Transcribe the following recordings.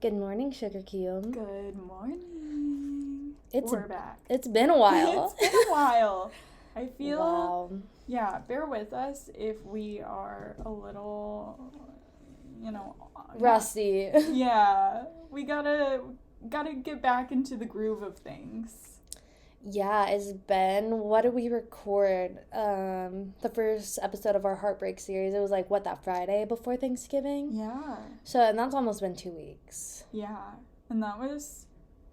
Good morning, Sugarcube. Good morning. We're back. It's been a while. It's been a while. I feel, wow. Yeah, bear with us if we are a little, Rusty. Yeah, we gotta get back into the groove of things. Yeah, it's been, what did we record? The first episode of our Heartbreak series, it was like, that Friday before Thanksgiving? Yeah. And that's almost been 2 weeks. Yeah, and that was,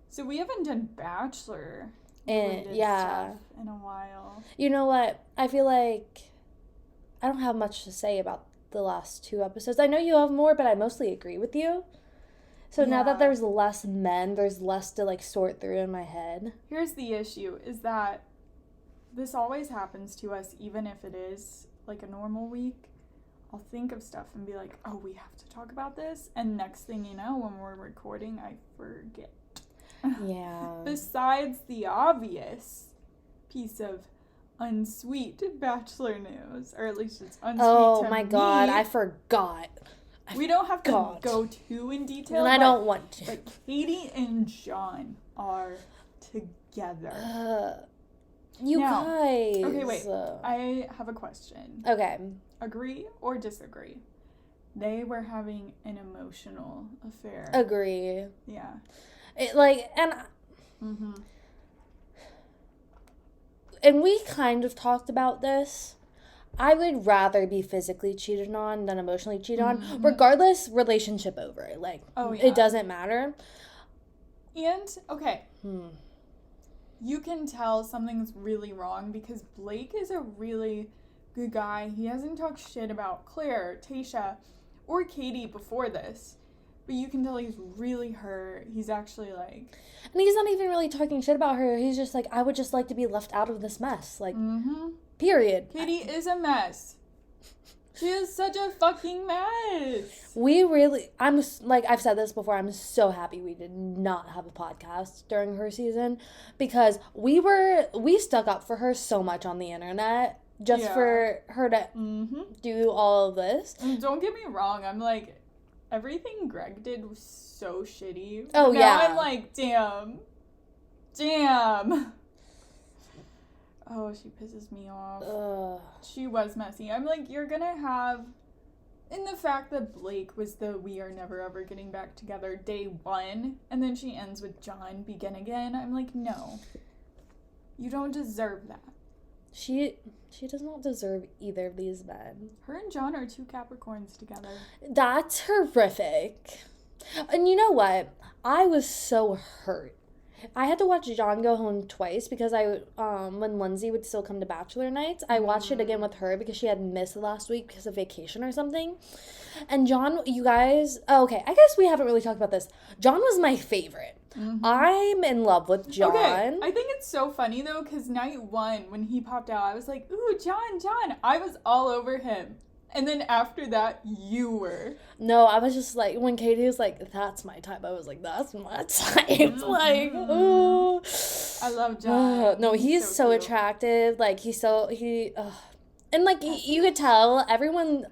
so we haven't done Bachelor stuff in a while. You know what? I feel like I don't have much to say about the last 2 episodes. I know you have more, but I mostly agree with you. So now that there's less men, there's less to, sort through in my head. Here's the issue, is that this always happens to us, even if it is, a normal week. I'll think of stuff and be like, oh, we have to talk about this. And next thing you know, when we're recording, I forget. Yeah. Besides the obvious piece of unsweet Bachelor news, or at least it's unsweet to me. Oh, my God, I forgot. We don't have to go too in detail. And I don't want to. But Katie and John are together. Guys. Okay, wait. I have a question. Okay. Agree or disagree? They were having an emotional affair. Agree. Yeah. And we kind of talked about this. I would rather be physically cheated on than emotionally cheated on. Regardless, relationship over. It doesn't matter. And, okay. You can tell something's really wrong because Blake is a really good guy. He hasn't talked shit about Claire, Tayshia, or Katie before this. But you can tell he's really hurt. He's actually And he's not even really talking shit about her. He's just I would just like to be left out of this mess. Period. Katie is a mess. She is such a fucking mess. I've said this before, I'm so happy we did not have a podcast during her season because we stuck up for her so much on the internet just for her to do all of this. And don't get me wrong, I'm everything Greg did was so shitty. Oh, now I'm damn. Oh, she pisses me off. She was messy. I'm you're gonna have... And the fact that Blake was we are never ever getting back together day one, and then she ends with John begin again. I'm no. You don't deserve that. She does not deserve either of these men. Her and John are 2 Capricorns together. That's horrific. And you know what? I was so hurt. I had to watch John go home twice because when Lindsay would still come to Bachelor nights, I watched it again with her because she had missed last week because of vacation or something. And John, you guys, I guess we haven't really talked about this. John was my favorite. I'm in love with John. Okay, I think it's so funny though because night 1 when he popped out, I was ooh, John. I was all over him. And then after that, you were. No, I was just when Katie was that's my type, I was that's my type. Ooh. I love John. No, he's so attractive. And you could tell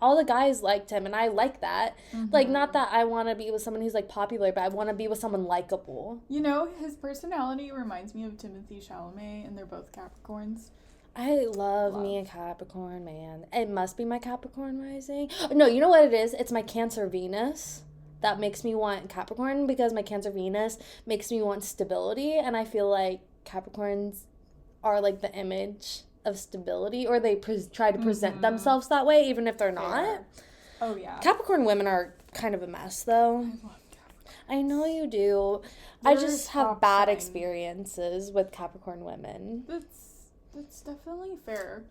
all the guys liked him, and I like that. Not that I want to be with someone who's popular, but I want to be with someone likable. His personality reminds me of Timothy Chalamet, and they're both Capricorns. I love me a Capricorn, man. It must be my Capricorn rising. No, you know what it is? It's my Cancer Venus that makes me want Capricorn because my Cancer Venus makes me want stability, and I feel Capricorns are the image of stability, or they try to present themselves that way even if they're not. Yeah. Oh, yeah. Capricorn women are kind of a mess, though. I love Capricorn. I know you do. I just have bad experiences with Capricorn women. That's definitely fair.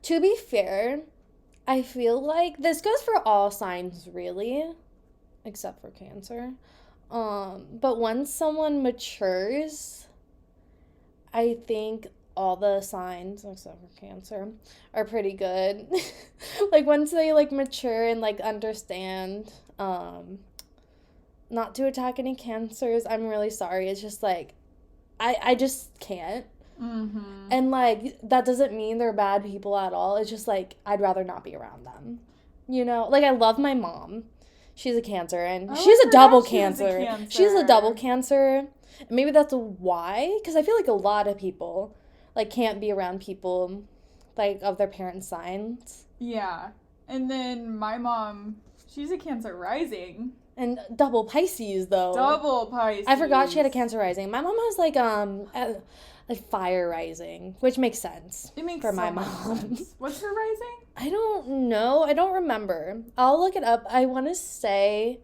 To be fair, I feel this goes for all signs, really, except for Cancer. But once someone matures, I think all the signs, except for Cancer, are pretty good. Once they, mature and, understand, not to attack any Cancers, I'm really sorry. It's just, I just can't. And that doesn't mean they're bad people at all. It's just I'd rather not be around them, I love my mom. She's a Cancer, and Oh, she's I a double forgot she was a Cancer. She's a Cancer. double Cancer. Maybe that's why, because I feel like a lot of people, like, can't be around people, like, of their parents' signs. Yeah. And then my mom, she's a Cancer rising. And double Pisces, though. Double Pisces. I forgot she had a Cancer rising. My mom has, like, a fire rising, which makes sense. It makes for my so much mom. sense. What's her rising? I don't know. I don't remember. I'll look it up. I want to say,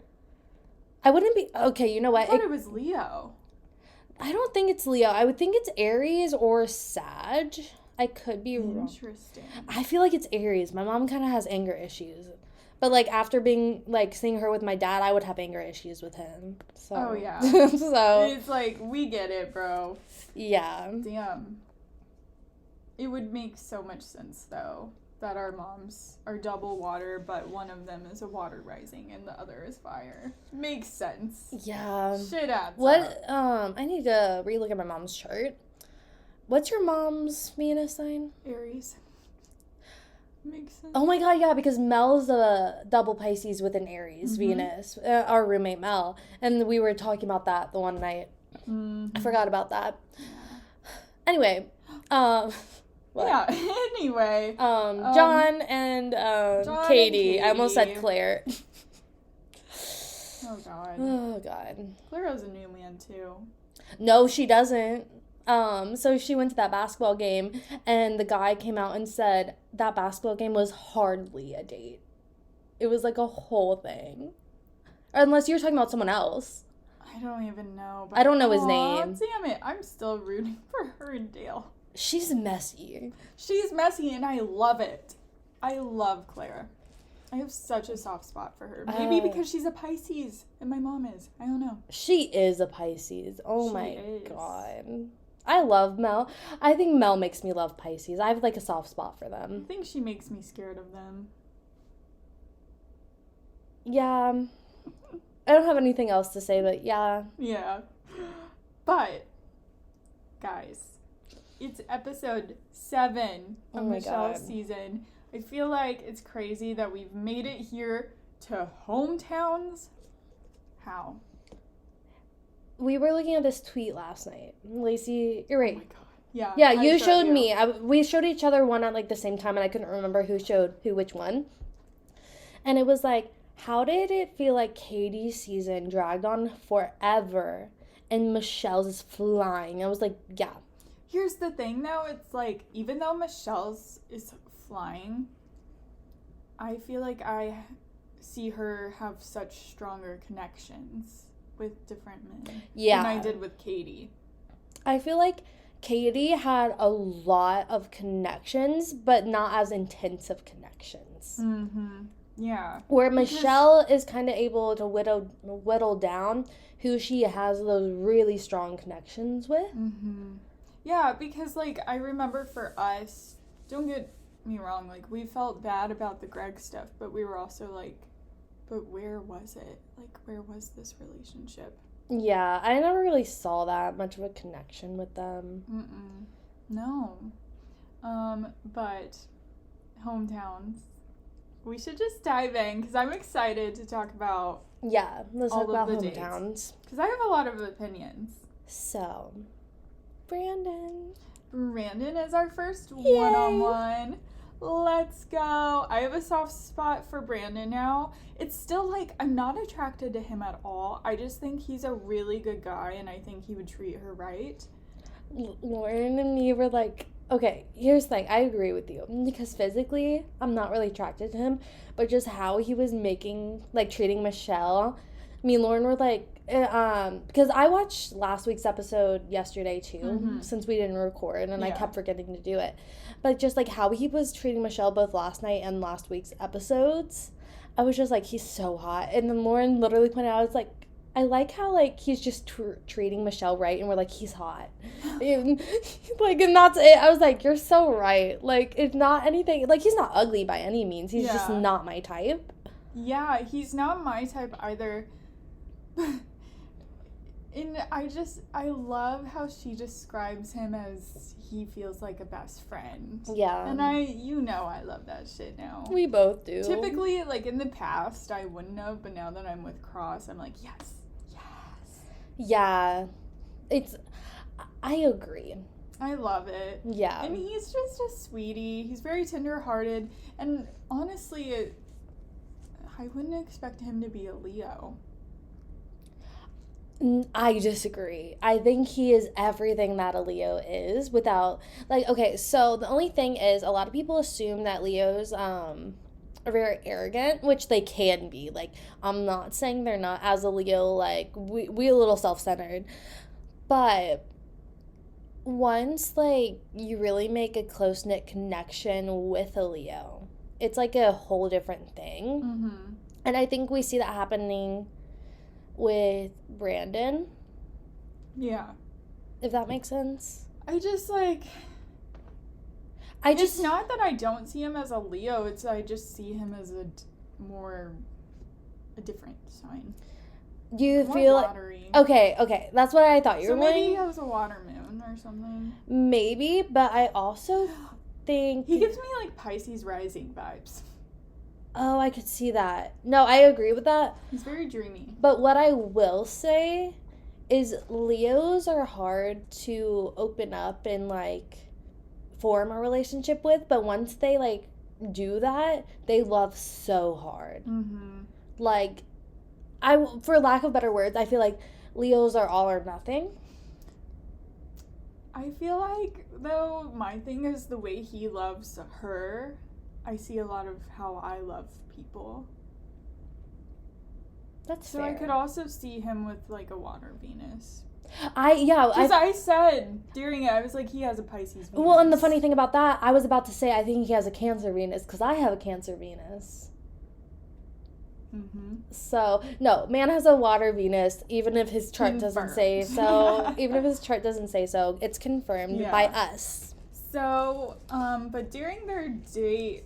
I wouldn't be, okay, you know what? I thought it was Leo. I don't think it's Leo. I would think it's Aries or Sag. I could be wrong. Interesting. I feel like it's Aries. My mom kind of has anger issues. But, like, after being, like, seeing her with my dad, I would have anger issues with him. So. Oh, yeah. So. It's like, we get it, bro. Yeah. Damn. It would make so much sense, though, that our moms are double water, but one of them is a water rising and the other is fire. Makes sense. Yeah. Shit adds What, up. I need to relook at my mom's chart. What's your mom's Venus sign? Aries. Makes sense. Oh my god, yeah, because Mel's a double Pisces with an Aries Venus. Our roommate Mel. And we were talking about that the one night. I forgot about that. Yeah. Anyway, what? Yeah, anyway. John and John Katie. and I almost said Katie. Claire. Oh, God. Oh god. Claire has a new man, too. No, she doesn't. So she went to that basketball game, and the guy came out and said that basketball game was hardly a date. It was like a whole thing. Unless you're talking about someone else. I don't even know. I don't know his name. Damn it. I'm still rooting for her and Dale. She's messy. She's messy, and I love it. I love Claire. I have such a soft spot for her. Maybe because she's a Pisces, and my mom is. I don't know. She is a Pisces. Oh She my is. god. I love Mel. I think Mel makes me love Pisces. I have like a soft spot for I them. think she makes me scared of them. Yeah. I don't have anything else to say, but yeah. Yeah. But, guys, it's episode 7 of Oh my Michelle's God. season. I feel like it's crazy that we've made it here to hometowns. How? We were looking at this tweet last night. Lacey, you're Oh right. my God. Yeah. Yeah, I you showed you. me. We showed each other one at like the same time, and I couldn't remember who showed who which one. And it was like, how did it feel like Katie's season dragged on forever and Michelle's is flying? I was like, yeah. Here's the thing, though. It's like, even though Michelle's is flying, I feel like I see her have such stronger connections with different men Yeah. than I did with Katie. I feel like Katie had a lot of connections, but not as intensive connections. Mm-hmm. Yeah. Where Michelle is kind of able to whittle down who she has those really strong connections with. Mm-hmm. Yeah, because, like, I remember for us, don't get me wrong, like, we felt bad about the Greg stuff, but we were also like, but where was it? Like, where was this relationship? Yeah, I never really saw that much of a connection with them. No. But hometowns. We should just dive in, because I'm excited to talk about, Yeah, let's all talk about of the dates. hometowns. because I have a lot of opinions. So, Brandon. Brandon is our first Yay. one-on-one. Let's go. I have a soft spot for Brandon now. It's still like, I'm not attracted to him at all. I just think he's a really good guy, and I think he would treat her right. Lauren and me were like, okay, here's the thing. I agree with you. Because physically, I'm not really attracted to him. But just how he was treating Michelle. Me and Lauren were like, because I watched last week's episode yesterday too, since we didn't record, and I kept forgetting to do it. But just like how he was treating Michelle both last night and last week's episodes, I was just like, he's so hot. And then Lauren literally pointed out, I was like, I like how like he's just treating Michelle right, and we're like, he's hot, and that's it. I was like, you're so right. Like, it's not anything. Like, he's not ugly by any means. He's just not my type. Yeah, he's not my type either. And I love how she describes him as he feels like a best friend. Yeah. And I love that shit now. We both do. Typically, like, in the past, I wouldn't have, but now that I'm with Cross, I'm like, yes. Yeah. I agree. I love it. Yeah. And he's just a sweetie. He's very tender-hearted. And honestly, I wouldn't expect him to be a Leo. I disagree. I think he is everything that a Leo is without, like, okay, so the only thing is a lot of people assume that Leos are very arrogant, which they can be. Like, I'm not saying they're not. As a Leo, like, we a little self-centered. But once, like, you really make a close-knit connection with a Leo, it's like a whole different thing. Mm-hmm. And I think we see that happening with Brandon. Yeah. If that makes sense. It's not that I don't see him as a Leo, I just see him as a different sign. Do you more feel watery. Okay, that's what I thought you were maybe saying. he has a water moon or something. Maybe, but I also think he gives me like Pisces rising vibes. Oh, I could see that. No, I agree with that. He's very dreamy. But what I will say is Leos are hard to open up and, like, form a relationship with. But once they, like, do that, they love so hard. Mm-hmm. Like, for lack of better words, I feel like Leos are all or nothing. I feel like, though, my thing is the way he loves her. I see a lot of how I love people. That's so fair. I could also see him with like a water Venus. Because I said during it, I was like, he has a Pisces Venus. Well, and the funny thing about that, I was about to say I think he has a Cancer Venus because I have a Cancer Venus. Mm-hmm. So, no, man has a water Venus, even if his chart doesn't say so. Even if his chart doesn't say so, it's confirmed by us. So, but during their date,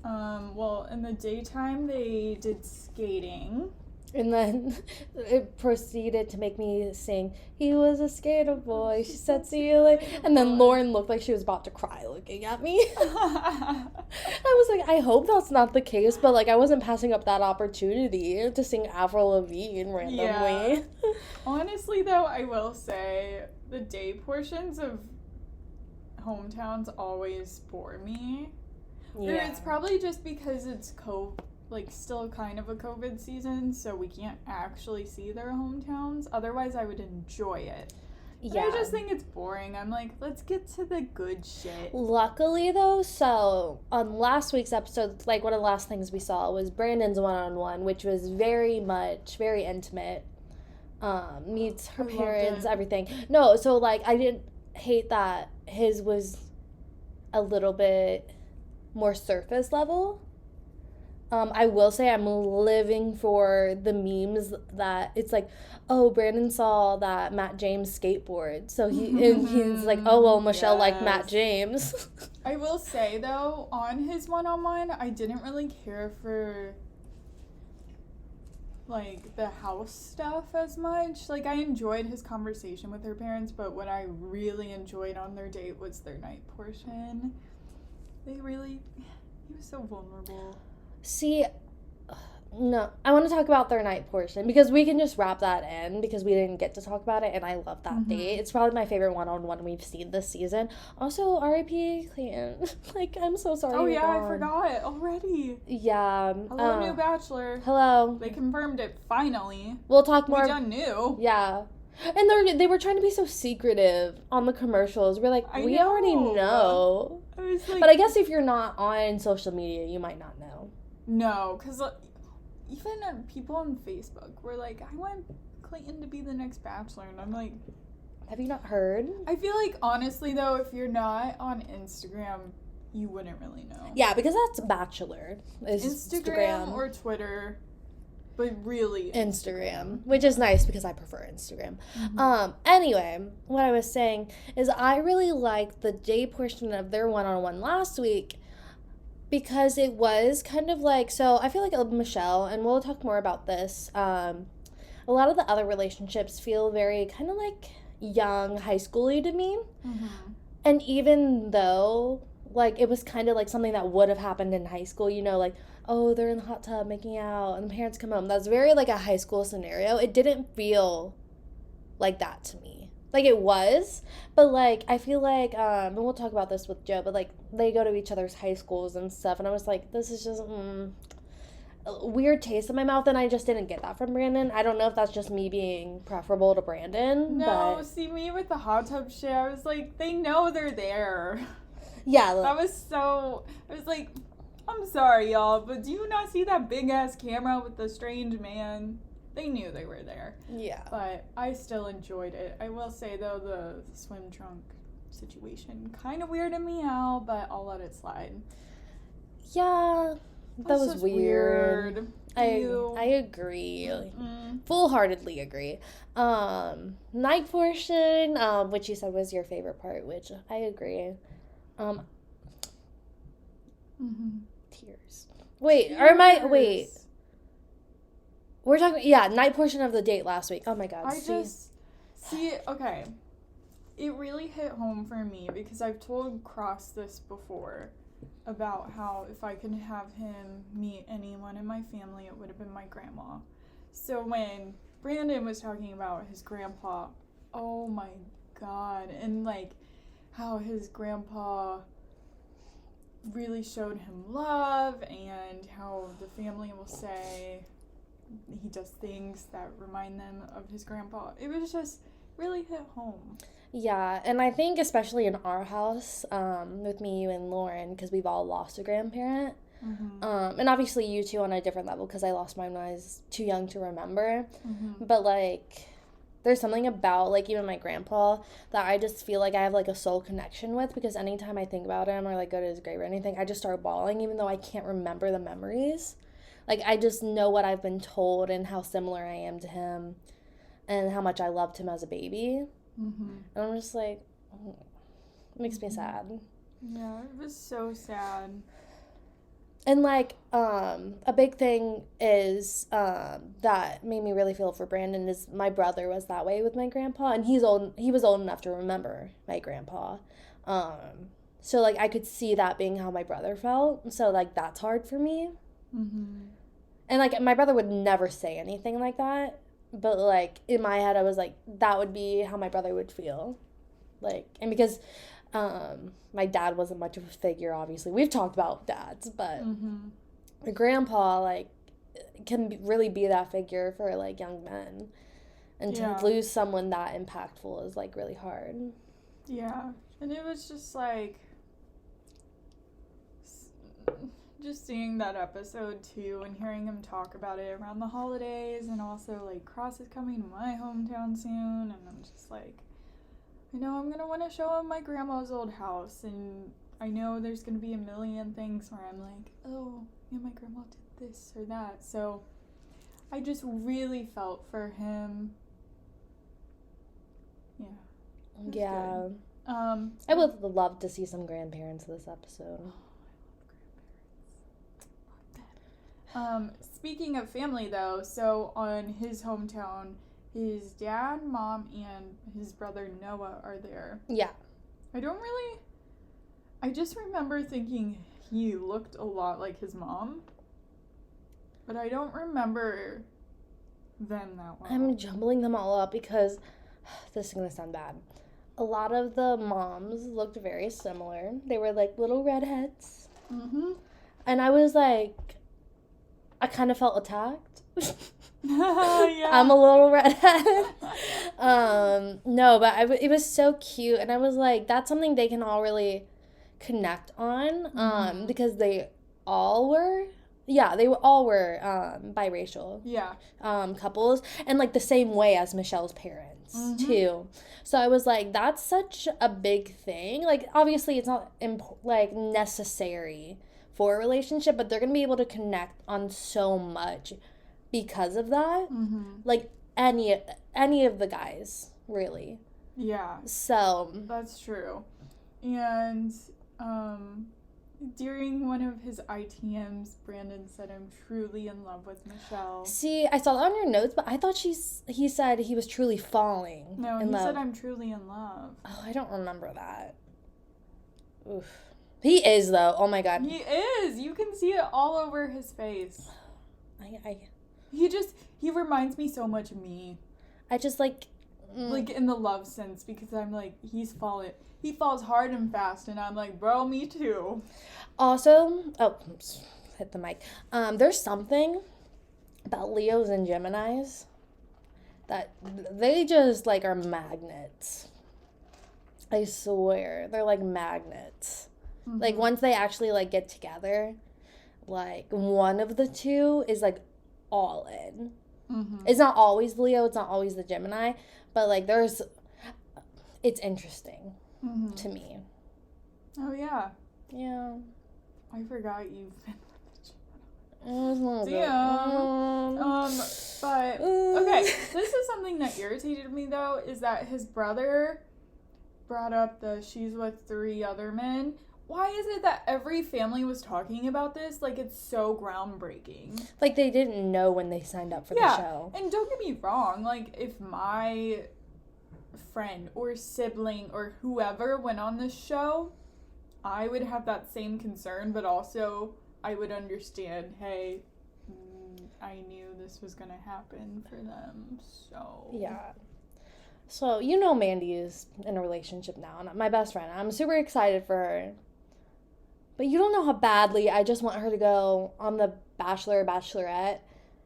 in the daytime, they did skating. And then it proceeded to make me sing, "He was a skater boy." She said, "See you later." And then Lauren looked like she was about to cry looking at me. I was like, I hope that's not the case, but like I wasn't passing up that opportunity to sing Avril Lavigne randomly. Yeah. Honestly, though, I will say the day portions of hometowns always bore me. Yeah. Or it's probably just because it's still kind of a COVID season, so we can't actually see their hometowns. Otherwise, I would enjoy it. But I just think it's boring. I'm like, let's get to the good shit. Luckily, though, so on last week's episode, like one of the last things we saw was Brandon's one-on-one, which was very intimate. Meets her parents, everything. No, so like I didn't hate that his was a little bit more surface level. I will say I'm living for the memes that it's like, oh, Brandon saw that Matt James skateboard. So he's like, oh, well, Michelle liked Matt James. I will say, though, on his one-on-one, I didn't really care for, like, the house stuff as much. Like, I enjoyed his conversation with her parents, but what I really enjoyed on their date was their night portion. He was so vulnerable. See, no, I want to talk about their night portion because we can just wrap that in because we didn't get to talk about it, and I love that date. It's probably my favorite one-on-one we've seen this season. Also, R.I.P. Clayton. Like, I'm so sorry. Oh, yeah, I forgot already. Yeah. Hello, new Bachelor. Hello. They confirmed it, finally. We'll talk more. We done knew. Yeah. And they were trying to be so secretive on the commercials. We're like, we already know. I was like, but I guess if you're not on social media, you might not know. No, because even people on Facebook were like, I want Clayton to be the next Bachelor. And I'm like, have you not heard? I feel like, honestly, though, if you're not on Instagram, you wouldn't really know. Yeah, because that's Bachelor. Instagram or Twitter. But really Instagram, which is nice because I prefer Instagram. Mm-hmm. Anyway, what I was saying is I really liked the day portion of their one-on-one last week because it was kind of like, so I feel like Michelle, and we'll talk more about this, I a lot of the other relationships feel very kind of like young high schooly to me. Mm-hmm. And even though, like, it was kind of like something that would have happened in high school, you know, like, oh, they're in the hot tub making out and the parents come home. That's very like a high school scenario. It didn't feel like that to me. Like, it was, but like I feel like and we'll talk about this with Joe, but like they go to each other's high schools and stuff, and I was like, this is just a weird taste in my mouth, and I just didn't get that from Brandon. I don't know if that's just me being preferable to Brandon. No, but see, me with the hot tub shit, I was like, they know they're there. yeah, I was like, I'm sorry, y'all, but do you not see that big ass camera with the strange man? They knew they were there. yeah. But I still enjoyed it. I will say, though, the swim trunk situation kind of weirded me out, but I'll let it slide. Yeah, that was weird. I agree. Full-heartedly agree. Night portion, which you said was your favorite part, which I agree. Tears. Wait, Tears. We're talking, night portion of the date last week. Oh my god. Okay. It really hit home for me because I've told Cross this before about how if I could have him meet anyone in my family, it would have been my grandma. So when Brandon was talking about his grandpa, oh my god, and like how his grandpa really showed him love and how the family will say he does things that remind them of his grandpa. It was just really hit home. Yeah, and I think especially in our house, with me, you, and Lauren, because we've all lost a grandparent. Mm-hmm. And obviously you two on a different level because I lost mine when I was too young to remember. Mm-hmm. But like, there's something about like even my grandpa that I just feel like I have like a soul connection with, because anytime I think about him or like go to his grave or anything, I just start bawling even though I can't remember the memories. Like, I just know what I've been told and how similar I am to him and how much I loved him as a baby. Mm-hmm. And I'm just like, it makes me sad. Yeah, it was so sad. And, like, a big thing is that made me really feel for Brandon is my brother was that way with my grandpa. And he was old enough to remember my grandpa. So, like, I could see that being how my brother felt. So, like, that's hard for me. Mm-hmm. And, like, my brother would never say anything like that. But, like, in my head, I was like, that would be how my brother would feel. Like, and because my dad wasn't much of a figure, obviously. We've talked about dads, but my grandpa, like, can really be that figure for, like, young men. And to lose someone that impactful is, like, really hard. Yeah. And it was just, like, just seeing that episode too and hearing him talk about it around the holidays, and also like Cross is coming to my hometown soon, and I'm just like, I know I'm gonna want to show him my grandma's old house, and I know there's gonna be a million things where I'm like, oh yeah, my grandma did this or that. So I just really felt for him. Yeah. I would love to see some grandparents this episode. Speaking of family, though, so on his hometown, his dad, mom, and his brother Noah are there. Yeah. I just remember thinking he looked a lot like his mom, but I don't remember them that well. I'm jumbling them all up because this is going to sound bad. A lot of the moms looked very similar. They were like little redheads. Mm-hmm. And I was like, I kind of felt attacked. Yeah. I'm a little redhead. No, but it was so cute. And I was like, that's something they can all really connect on. Because they all were. Yeah, they all were biracial. Yeah. Couples. And like the same way as Michelle's parents, too. So I was like, that's such a big thing. Like, obviously, it's not necessary for a relationship, but they're gonna be able to connect on so much because of that. Like any of the guys, really. Yeah. So that's true. And During one of his ITMs, Brandon said, "I'm truly in love with Michelle." See, I saw that on your notes, but I thought he said he was truly falling. No, he said, "I'm truly in love." Oh, I don't remember that. Oof. He is, though. Oh, my God. He is. You can see it all over his face. He reminds me so much of me. I just, like... Like, in the love sense, because I'm like, he falls hard and fast, and I'm like, bro, me too. Also, oops, hit the mic. There's something about Leos and Geminis that they just, like, are magnets. I swear. They're, like, magnets. Mm-hmm. Like, once they actually, like, get together, like, one of the two is, like, all in. Mm-hmm. It's not always the Leo, it's not always the Gemini, but, like, it's interesting to me. Oh, yeah. Yeah. I forgot you've been with Damn. But, okay, this is something that irritated me, though, is that his brother brought up she's with 3 other men. Why is it that every family was talking about this? Like, it's so groundbreaking. Like, they didn't know when they signed up for the show. And don't get me wrong. Like, if my friend or sibling or whoever went on this show, I would have that same concern. But also, I would understand, hey, I knew this was going to happen for them. So... Yeah. So, you know Mandy is in a relationship now. My best friend. I'm super excited for her. But you don't know how badly I just want her to go on The Bachelor or Bachelorette,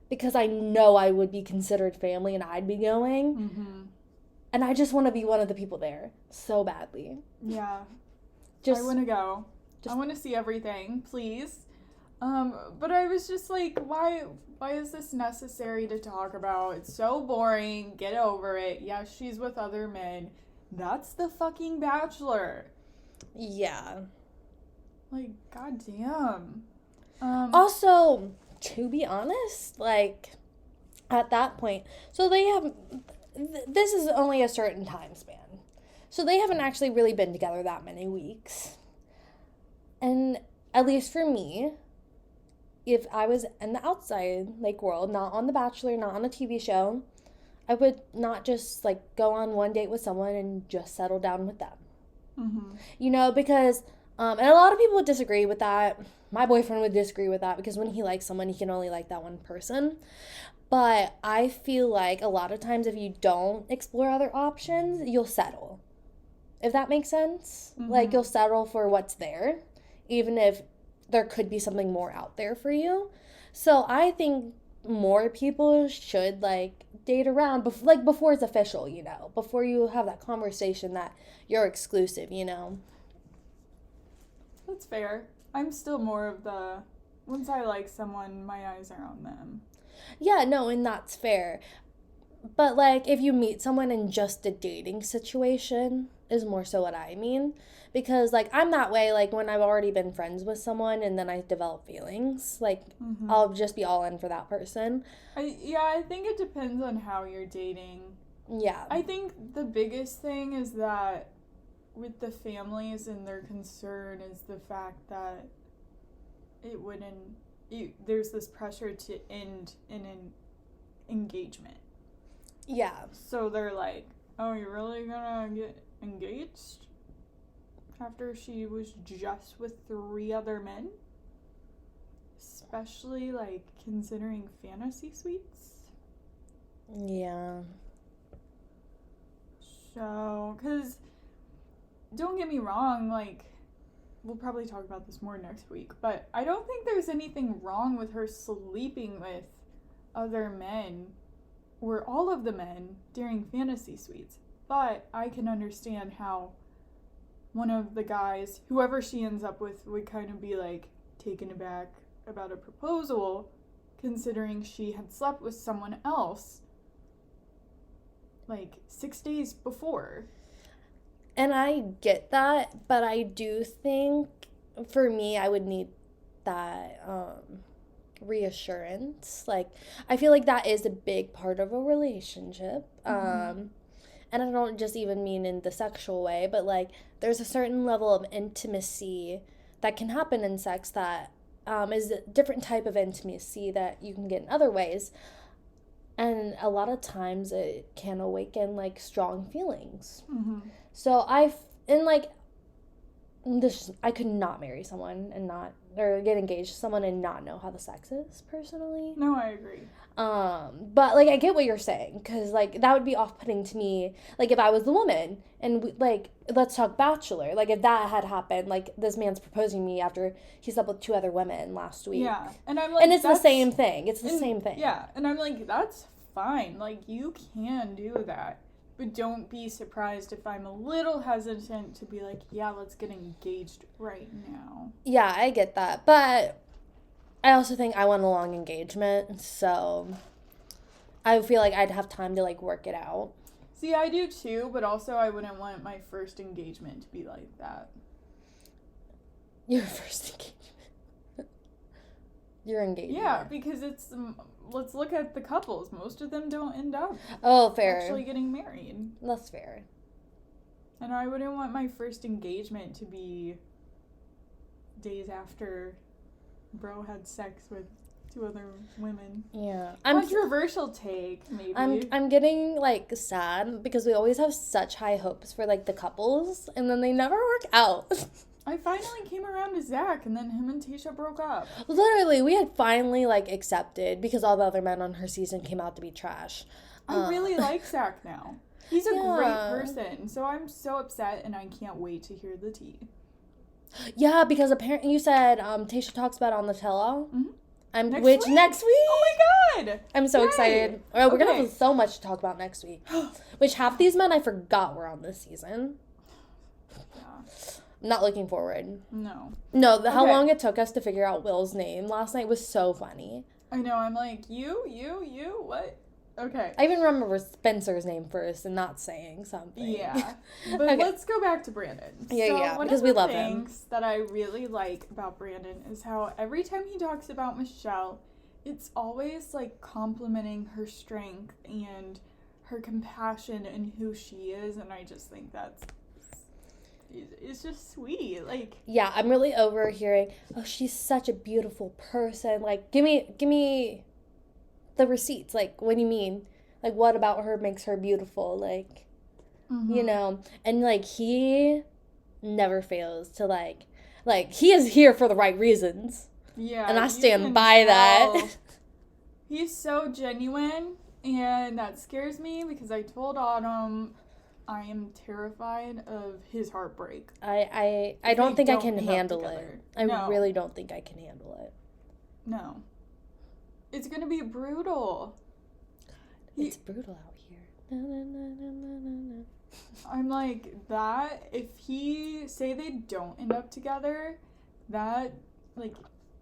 because I know I would be considered family and I'd be going. Mm-hmm. And I just want to be one of the people there so badly. Yeah. I want to go. I want to see everything, please. But I was just like, why is this necessary to talk about? It's so boring. Get over it. Yes, she's with other men. That's the fucking Bachelor. Yeah. Like, goddamn. Also, to be honest, like, at that point, so they have, this is only a certain time span. So they haven't actually really been together that many weeks. And at least for me, if I was in the outside, like, world, not on The Bachelor, not on a TV show, I would not just, like, go on one date with someone and just settle down with them. Mm-hmm. You know, because... and a lot of people would disagree with that. My boyfriend would disagree with that because when he likes someone, he can only like that one person. But I feel like a lot of times if you don't explore other options, you'll settle. If that makes sense. Mm-hmm. Like, you'll settle for what's there, even if there could be something more out there for you. So I think more people should, like, date around, before it's official, you know. Before you have that conversation that you're exclusive, you know. That's fair. I'm still more of the, once I like someone, my eyes are on them. Yeah, no, and that's fair. But, like, if you meet someone in just a dating situation is more so what I mean. Because, like, I'm that way, like, when I've already been friends with someone and then I develop feelings. Like, I'll just be all in for that person. I think it depends on how you're dating. Yeah. I think the biggest thing is that with the families and their concern is the fact that there's this pressure to end in an engagement. Yeah. So they're like, oh, you're really gonna get engaged after she was just with 3 other men? Especially, like, considering fantasy suites. Yeah. So, because... Don't get me wrong, like, we'll probably talk about this more next week, but I don't think there's anything wrong with her sleeping with other men, or all of the men, during fantasy suites. But I can understand how one of the guys, whoever she ends up with, would kind of be, like, taken aback about a proposal, considering she had slept with someone else, like, 6 days before. And I get that, but I do think, for me, I would need that reassurance. Like, I feel like that is a big part of a relationship. And I don't just even mean in the sexual way, but, like, there's a certain level of intimacy that can happen in sex that is a different type of intimacy that you can get in other ways. And a lot of times it can awaken, like, strong feelings. Mm-hmm. So I could not marry someone or get engaged to someone and not know how the sex is, personally. No, I agree. But, like, I get what you're saying, because, like, that would be off-putting to me, like, if I was the woman, and, like, let's talk Bachelor, like, if that had happened, like, this man's proposing me after he slept with 2 other women last week. Yeah, and I'm like, and it's the same thing. It's the same thing. Yeah, and I'm like, that's fine. Like, you can do that. But don't be surprised if I'm a little hesitant to be like, yeah, let's get engaged right now. Yeah, I get that. But I also think I want a long engagement, so I feel like I'd have time to, like, work it out. See, I do too, but also I wouldn't want my first engagement to be like that. Your first engagement? Your engagement? Yeah, because it's... let's look at the couples. Most of them don't end up fair. actually getting married. That's fair. And I wouldn't want my first engagement to be days after bro had sex with 2 other women. Yeah. Controversial take, maybe. I'm getting, like, sad because we always have such high hopes for, like, the couples, and then they never work out. I finally came around to Zach, and then him and Tasha broke up. Literally, we had finally, like, accepted because all the other men on her season came out to be trash. I really like Zach now. He's a great person, so I'm so upset, and I can't wait to hear the tea. Yeah, because apparently you said Tasha talks about it on the tell-all. Mm-hmm. Next week? Oh my god! I'm so excited. We're gonna have so much to talk about next week. Which half these men I forgot were on this season. Yeah. I'm not looking forward. No. How long it took us to figure out Will's name last night was so funny. I know, I'm like, you, what? Okay. I even remember Spencer's name first and not saying something. Yeah. But let's go back to Brandon. Yeah, because we love him. One of the things that I really like about Brandon is how every time he talks about Michelle, it's always, like, complimenting her strength and her compassion and who she is, and I just think it's just sweet. Like, yeah, I'm really over hearing, oh, she's such a beautiful person. Like, give me the receipts. Like, what do you mean? Like, what about her makes her beautiful? Like, you know? And, like, he never fails to, like, he is here for the right reasons. Yeah. And I stand by that. He's so genuine, and that scares me because I told Autumn I am terrified of his heartbreak. I don't think I can handle it. I really don't think I can handle it. No. It's going to be brutal. It's brutal out here. Na, na, na, na, na, na. I'm like, that, if say they don't end up together, that, like,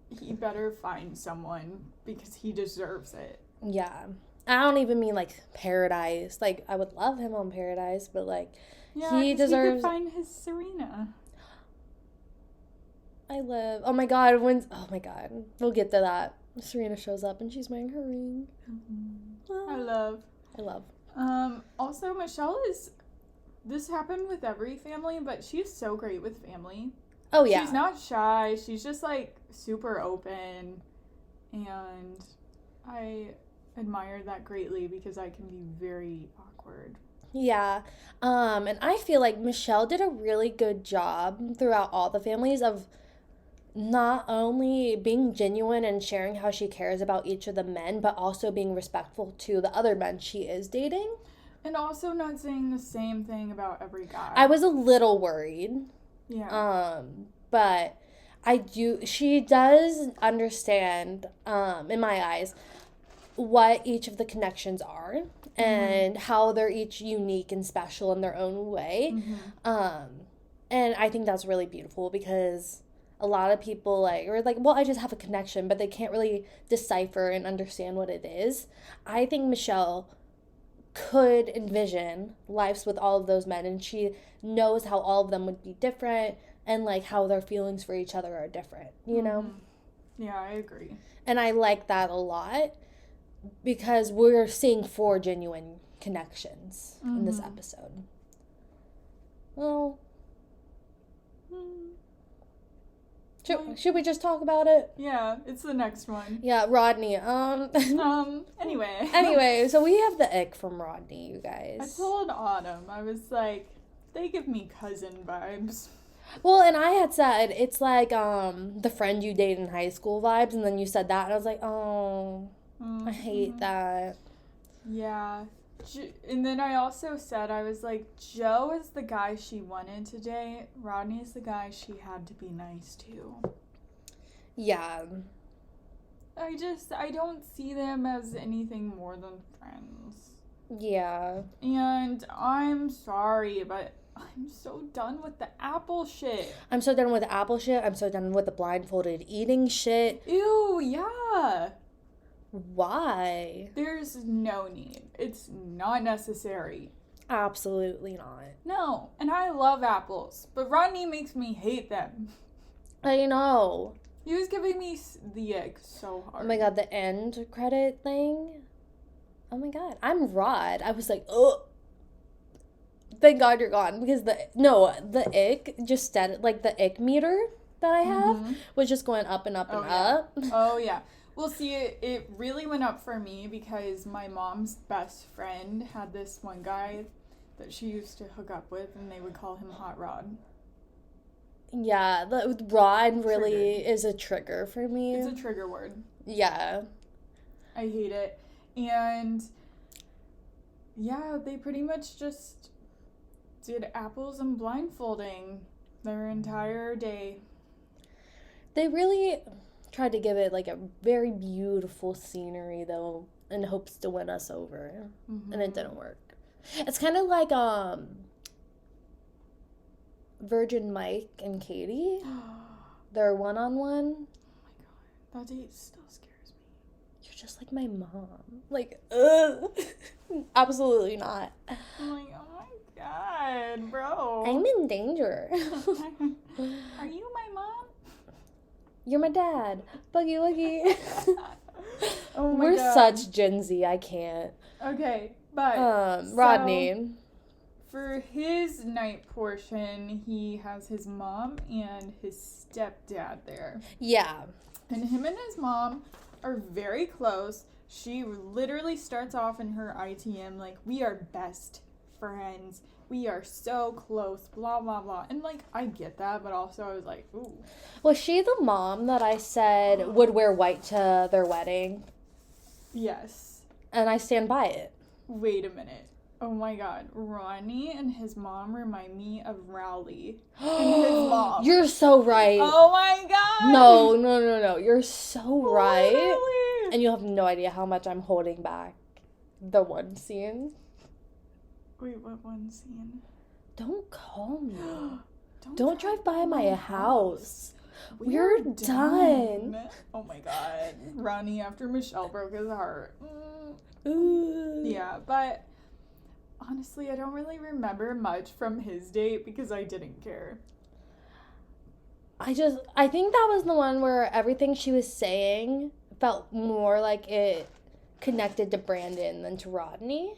he better find someone because he deserves it. Yeah. I don't even mean, like, Paradise. Like, I would love him on Paradise, but, like, he deserves... he could find his Serena. Oh my god, we'll get to that. Serena shows up and she's wearing her ring. I love. Also, Michelle this happened with every family, but she's so great with family. Oh, yeah. She's not shy. She's just, like, super open. And I admire that greatly because I can be very awkward. Yeah. And I feel like Michelle did a really good job throughout all the families of not only being genuine and sharing how she cares about each of the men, but also being respectful to the other men she is dating. And also not saying the same thing about every guy. I was a little worried. Yeah. But she does understand, in my eyes, what each of the connections are and how they're each unique and special in their own way. And I think that's really beautiful because a lot of people are like, well, I just have a connection, but they can't really decipher and understand what it is. I think Michelle could envision lives with all of those men, and she knows how all of them would be different and, like, how their feelings for each other are different, you know? Yeah, I agree. And I like that a lot because we're seeing 4 genuine connections in this episode. Well, Should we just talk about it? Yeah, it's the next one. Yeah, Rodney. Anyway. Anyway, so we have the ick from Rodney, you guys. I told Autumn, I was like, they give me cousin vibes. Well, and I had said it's like the friend you dated in high school vibes, and then you said that, and I was like, oh, I hate that. Yeah. And then I also said, I was like, Joe is the guy she wanted to date. Rodney is the guy she had to be nice to. Yeah. I don't see them as anything more than friends. Yeah. And I'm sorry, but I'm so done with the apple shit. I'm so done with the apple shit. I'm so done with the blindfolded eating shit. Ew, yeah. Why? There's no need. It's not necessary. Absolutely not. No, and I love apples, but Rodney makes me hate them. I know. He was giving me the egg so hard. Oh my god, the end credit thing. Oh my god, I'm Rod. I was like, ugh. Thank God you're gone, because the ick just said, like, the ick meter that I have was just going up and up and up. Oh yeah. Well, see, it really went up for me because my mom's best friend had this one guy that she used to hook up with, and they would call him Hot Rod. Yeah, the Rod really is a trigger for me. It's a trigger word. Yeah. I hate it. And yeah, they pretty much just did apples and blindfolding their entire day. They really tried to give it like a very beautiful scenery though, in hopes to win us over, and it didn't work. It's kind of like Virgin Mike and Katie. They're one-on-one. Oh my god, that date still scares me. You're just like my mom. Like, absolutely not. I'm like, oh my god, bro. I'm in danger. Are you my mom? You're my dad. Buggy wuggy. Oh my We're god. such Gen Z. I can't. Okay, but Rodney. For his night portion, he has his mom and his stepdad there. Yeah. And him and his mom are very close. She literally starts off in her ITM like, we are best friends. We are so close, blah, blah, blah. And, like, I get that, but also I was like, ooh. Was she the mom that I said would wear white to their wedding? Yes. And I stand by it. Wait a minute. Oh my god. Ronnie and his mom remind me of Rowley and his mom. You're so right. Oh my god. No. You're so right. Literally. And you have no idea how much I'm holding back the one scene. Wait, what one scene? Don't call me. Don't drive by my house. We're done. Oh my god. Ronnie after Michelle broke his heart. Ooh. Yeah, but honestly, I don't really remember much from his date because I didn't care. I think that was the one where everything she was saying felt more like it connected to Brandon than to Rodney.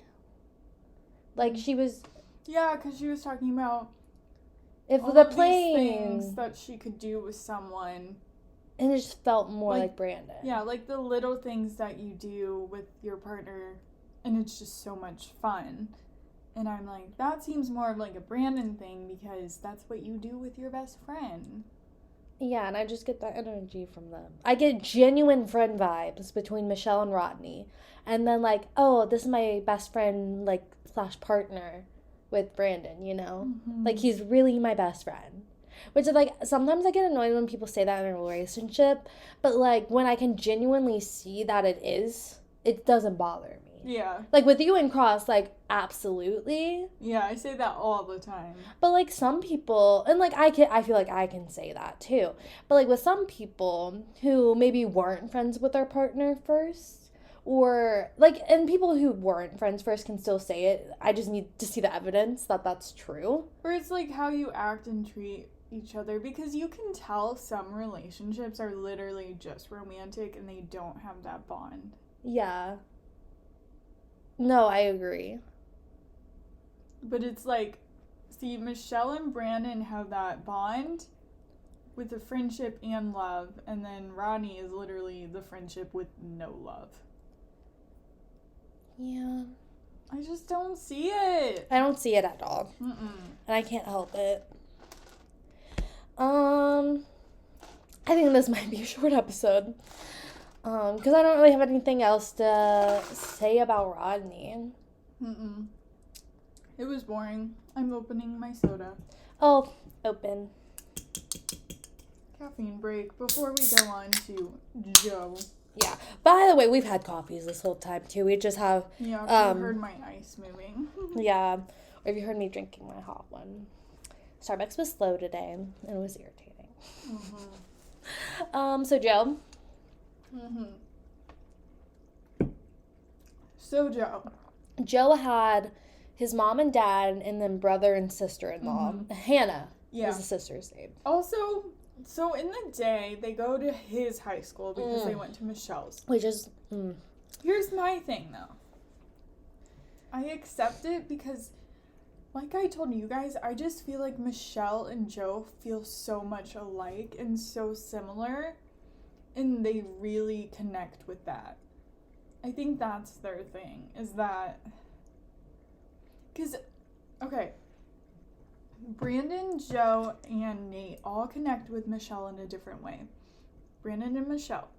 Like she was... Yeah, because she was talking about if all the of plane... these things that she could do with someone. And it just felt more like Brandon. Yeah, like the little things that you do with your partner, and it's just so much fun. And I'm like, that seems more of like a Brandon thing because that's what you do with your best friend. Yeah, and I just get that energy from them. I get genuine friend vibes between Michelle and Rodney. And then like, oh, this is my best friend, like, / partner with Brandon, you know? Mm-hmm. Like, he's really my best friend. Which is like, sometimes I get annoyed when people say that in a relationship. But like, when I can genuinely see that it doesn't bother me. Yeah. Like, with you and Cross, like, absolutely. Yeah, I say that all the time. But, like, some people, and, like, I feel like I can say that, too. But, like, with some people who maybe weren't friends with their partner first, or, like, and people who weren't friends first can still say it. I just need to see the evidence that that's true. Or it's, like, how you act and treat each other, because you can tell some relationships are literally just romantic and they don't have that bond. Yeah. No, I agree. But it's like, see, Michelle and Brandon have that bond with the friendship and love, and then Rodney is literally the friendship with no love. Yeah. I just don't see it. I don't see it at all. And I can't help it. I think this might be a short episode. Because I don't really have anything else to say about Rodney. It was boring. I'm opening my soda. Oh, open. Caffeine break before we go on to Joe. Yeah. By the way, we've had coffees this whole time, too. We just have... Yeah, you heard my ice moving. Yeah. Or if you heard me drinking my hot one. Starbucks was slow today, and it was irritating. So, Joe... So, Joe had his mom and dad and then brother and sister-in-law. Hannah is the sister's name. Also, so in the day, they go to his high school because they went to Michelle's. Which is... Here's my thing, though. I accept it because, like I told you guys, I just feel like Michelle and Joe feel so much alike and so similar. And they really connect with that. I think that's their thing, is that... Because, okay, Brandon, Joe, and Nate all connect with Michelle in a different way. Brandon and Michelle,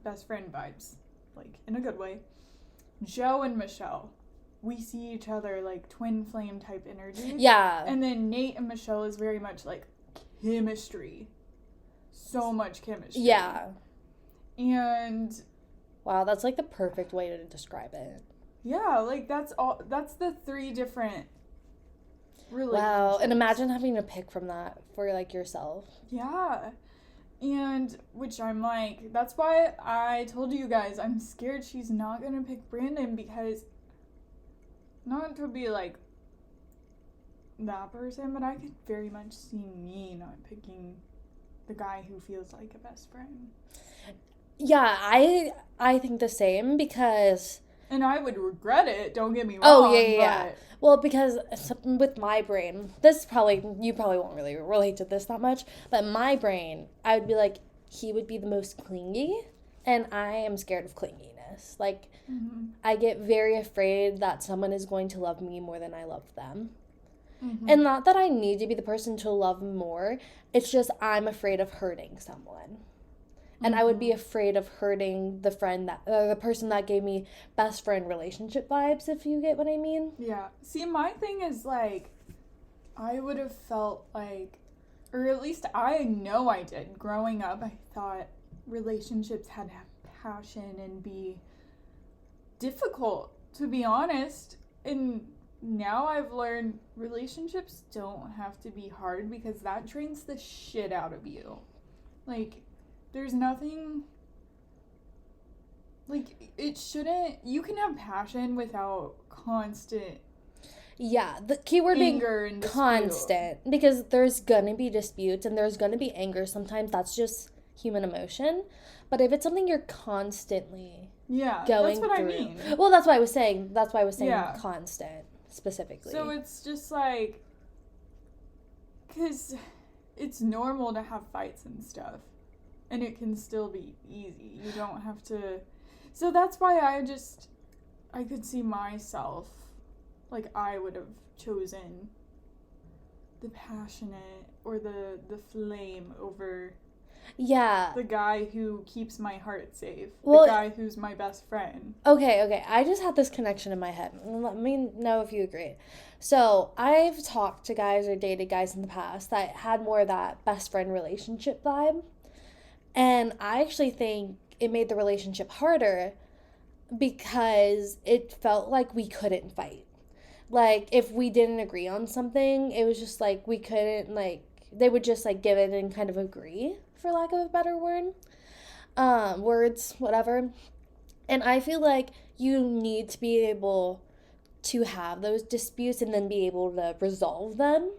best friend vibes, like, in a good way. Joe and Michelle, we see each other like twin flame type energy. Yeah. And then Nate and Michelle is very much like chemistry. So much chemistry. Yeah. And wow, that's like the perfect way to describe it. Yeah, like that's the three different relationships. Wow, and imagine having to pick from that for like yourself. Yeah. And which I'm like, that's why I told you guys I'm scared she's not gonna pick Brandon, because not to be like that person, but I could very much see me not picking the guy who feels like a best friend. Yeah, I think the same, because... And I would regret it, don't get me wrong. Oh, yeah. Well, because with my brain, you probably won't really relate to this that much, but my brain, I would be like, he would be the most clingy, and I am scared of clinginess. Like, I get very afraid that someone is going to love me more than I love them. And not that I need to be the person to love more, it's just I'm afraid of hurting someone. And I would be afraid of hurting the person that gave me best friend relationship vibes, if you get what I mean. Yeah. See, my thing is, like, I would have felt like, or at least I know I did. Growing up, I thought relationships had to have passion and be difficult, to be honest. And now I've learned relationships don't have to be hard, because that drains the shit out of you. Like... There's nothing, like, it shouldn't, you can have passion without constant the keyword anger being and constant, because there's gonna be disputes and there's gonna be anger. Sometimes that's just human emotion. But if it's something you're constantly going that's what through, I mean. Well, that's why I was saying constant, specifically. So it's just like, because it's normal to have fights and stuff. And it can still be easy. You don't have to... So that's why I could see myself, like, I would have chosen the passionate or the flame over the guy who keeps my heart safe. Well, the guy who's my best friend. Okay. I just had this connection in my head. Let me know if you agree. So I've talked to guys or dated guys in the past that had more of that best friend relationship vibe. And I actually think it made the relationship harder because it felt like we couldn't fight. Like, if we didn't agree on something, it was just like we couldn't, like, they would just, like, give it and kind of agree, for lack of a better word. Words, whatever. And I feel like you need to be able to have those disputes and then be able to resolve them.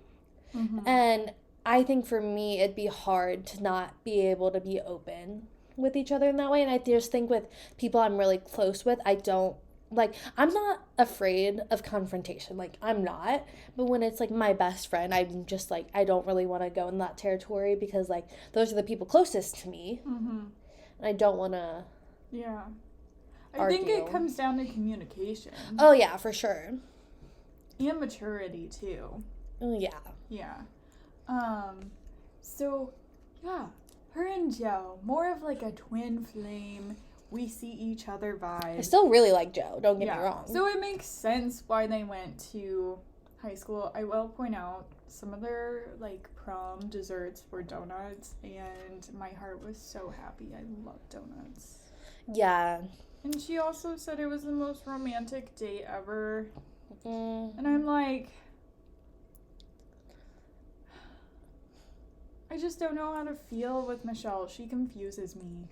And I think for me, it'd be hard to not be able to be open with each other in that way. And I just think with people I'm really close with, I don't like, I'm not afraid of confrontation. Like, I'm not. But when it's, like, my best friend, I'm just, like, I don't really want to go in that territory because, like, those are the people closest to me. Mm-hmm. And I don't want to I think it comes down to communication. Oh, yeah, for sure. And maturity, too. Yeah. Yeah. So, yeah. Her and Joe, more of, like, a twin flame. We see each other vibe. I still really like Joe, don't get me wrong. So it makes sense why they went to high school. I will point out some of their like prom desserts were donuts, and my heart was so happy. I love donuts. Yeah. And she also said it was the most romantic date ever. And I'm like, I just don't know how to feel with Michelle. She confuses me.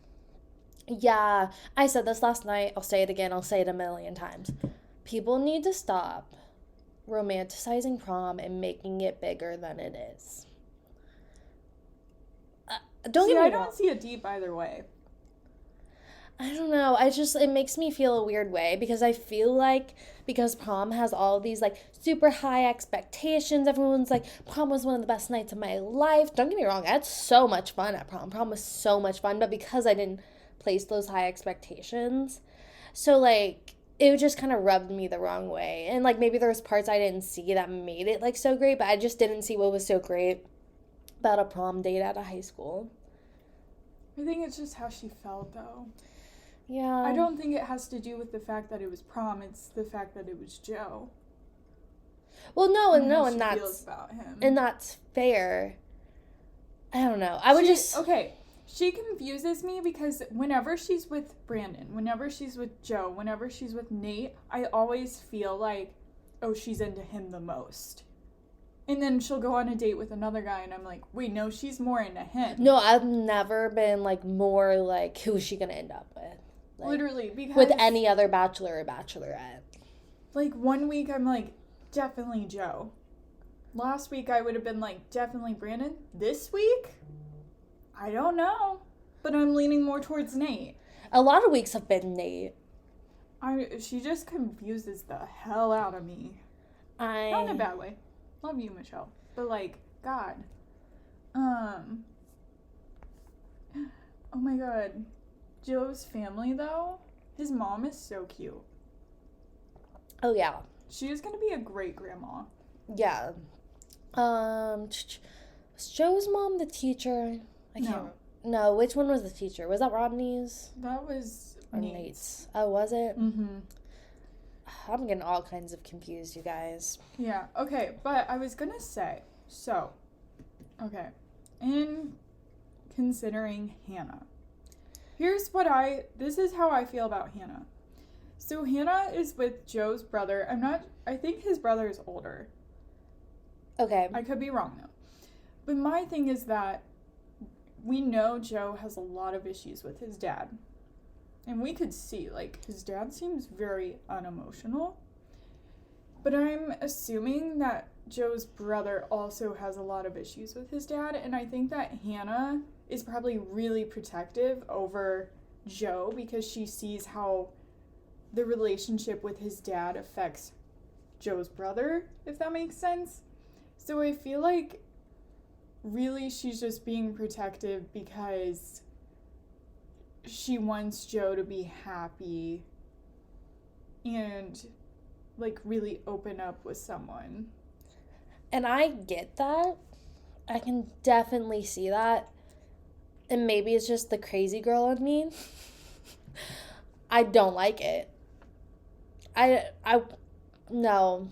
Yeah, I said this last night. I'll say it again. I'll say it a million times. People need to stop romanticizing prom and making it bigger than it is. Don't get me wrong. I don't see it deep either way. I don't know. It makes me feel a weird way because I feel like because prom has all these like super high expectations, everyone's like, prom was one of the best nights of my life. Don't get me wrong. I had so much fun at prom. Prom was so much fun, but because I didn't place those high expectations, so like it just kind of rubbed me the wrong way. And like maybe there was parts I didn't see that made it like so great, but I just didn't see what was so great about a prom date at a high school. I think it's just how she felt though. Yeah. I don't think it has to do with the fact that it was prom. It's the fact that it was Joe. Well, no, and that's feels about him. And that's fair. I don't know. Okay. She confuses me because whenever she's with Brandon, whenever she's with Joe, whenever she's with Nate, I always feel like, oh, she's into him the most. And then she'll go on a date with another guy, and I'm like, wait, no, she's more into him. No, I've never been, like, more, like, who's she gonna end up with? Like, literally, because... with any other bachelor or bachelorette. Like, 1 week, I'm like, definitely Joe. Last week, I would have been like, definitely Brandon. This week... I don't know, but I'm leaning more towards Nate. A lot of weeks have been Nate. She just confuses the hell out of me. Not in a bad way. Love you, Michelle. But like, God. Oh my God. Joe's family though, his mom is so cute. Oh yeah. She is gonna be a great grandma. Yeah. Was Joe's mom the teacher? No, which one was the teacher? Was that Rodney's? That was Nate's. Oh, was it? Mm-hmm. I'm getting all kinds of confused, you guys. Yeah, okay, but I was gonna say, in considering Hannah, this is how I feel about Hannah. So Hannah is with Joe's brother. I think his brother is older. Okay. I could be wrong though. But my thing is that we know Joe has a lot of issues with his dad. And we could see, like, his dad seems very unemotional. But I'm assuming that Joe's brother also has a lot of issues with his dad. And I think that Hannah is probably really protective over Joe because she sees how the relationship with his dad affects Joe's brother, if that makes sense. So I feel like really she's just being protective because she wants Joe to be happy and like really open up with someone. And I get that. I can definitely see that. And maybe it's just the crazy girl in me. I don't like it. No.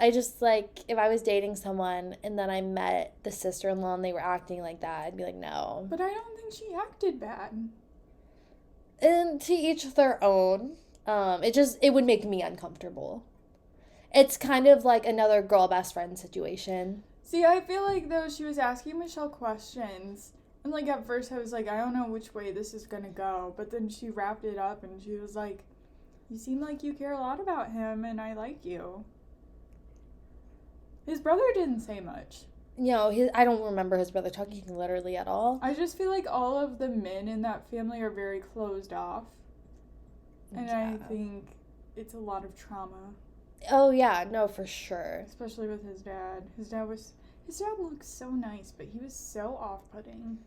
I just, like, if I was dating someone and then I met the sister-in-law and they were acting like that, I'd be like, no. But I don't think she acted bad. And to each their own. It would make me uncomfortable. It's kind of like another girl best friend situation. See, I feel like, though, she was asking Michelle questions. And, like, at first I was like, I don't know which way this is gonna go. But then she wrapped it up and she was like, you seem like you care a lot about him and I like you. His brother didn't say much. You know, I don't remember his brother talking literally at all. I just feel like all of the men in that family are very closed off. And yeah. I think it's a lot of trauma. Oh, yeah, no, for sure. Especially with his dad. His dad looked so nice, but he was so off-putting.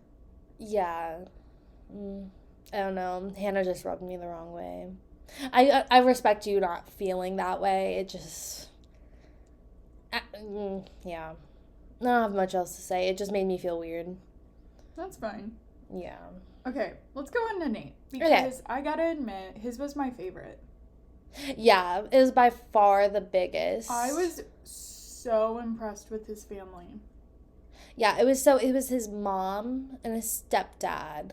Yeah. I don't know. Hannah just rubbed me the wrong way. I respect you not feeling that way. It just... yeah. I don't have much else to say. It just made me feel weird. That's fine. Yeah. Okay, let's go on to Nate. Because I gotta admit, his was my favorite. Yeah, it was by far the biggest. I was so impressed with his family. Yeah, it was his mom and his stepdad.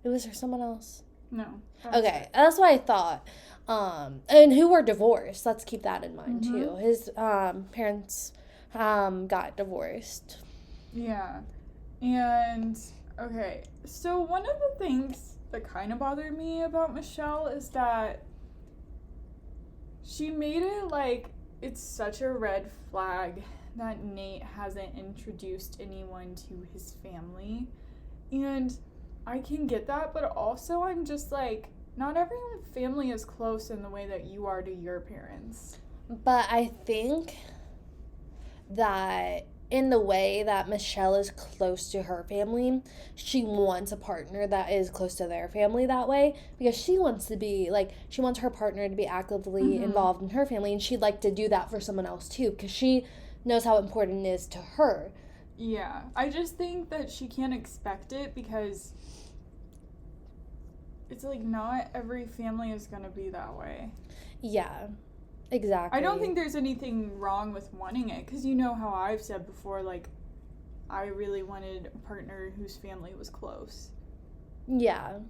It was there someone else? No. Okay, that's what I thought. And who were divorced. Let's keep that in mind too. His parents got divorced. Yeah. And okay, so one of the things that kind of bothered me about Michelle is that she made it like it's such a red flag that Nate hasn't introduced anyone to his family. And I can get that, but also I'm just like, not every family is close in the way that you are to your parents. But I think that in the way that Michelle is close to her family, she wants a partner that is close to their family that way, because she wants her partner to be actively involved in her family, and she'd like to do that for someone else too, because she knows how important it is to her. Yeah, I just think that she can't expect it, because it's like not every family is gonna be that way. Yeah. Exactly. I don't think there's anything wrong with wanting it, because you know how I've said before, like, I really wanted a partner whose family was close. Yeah.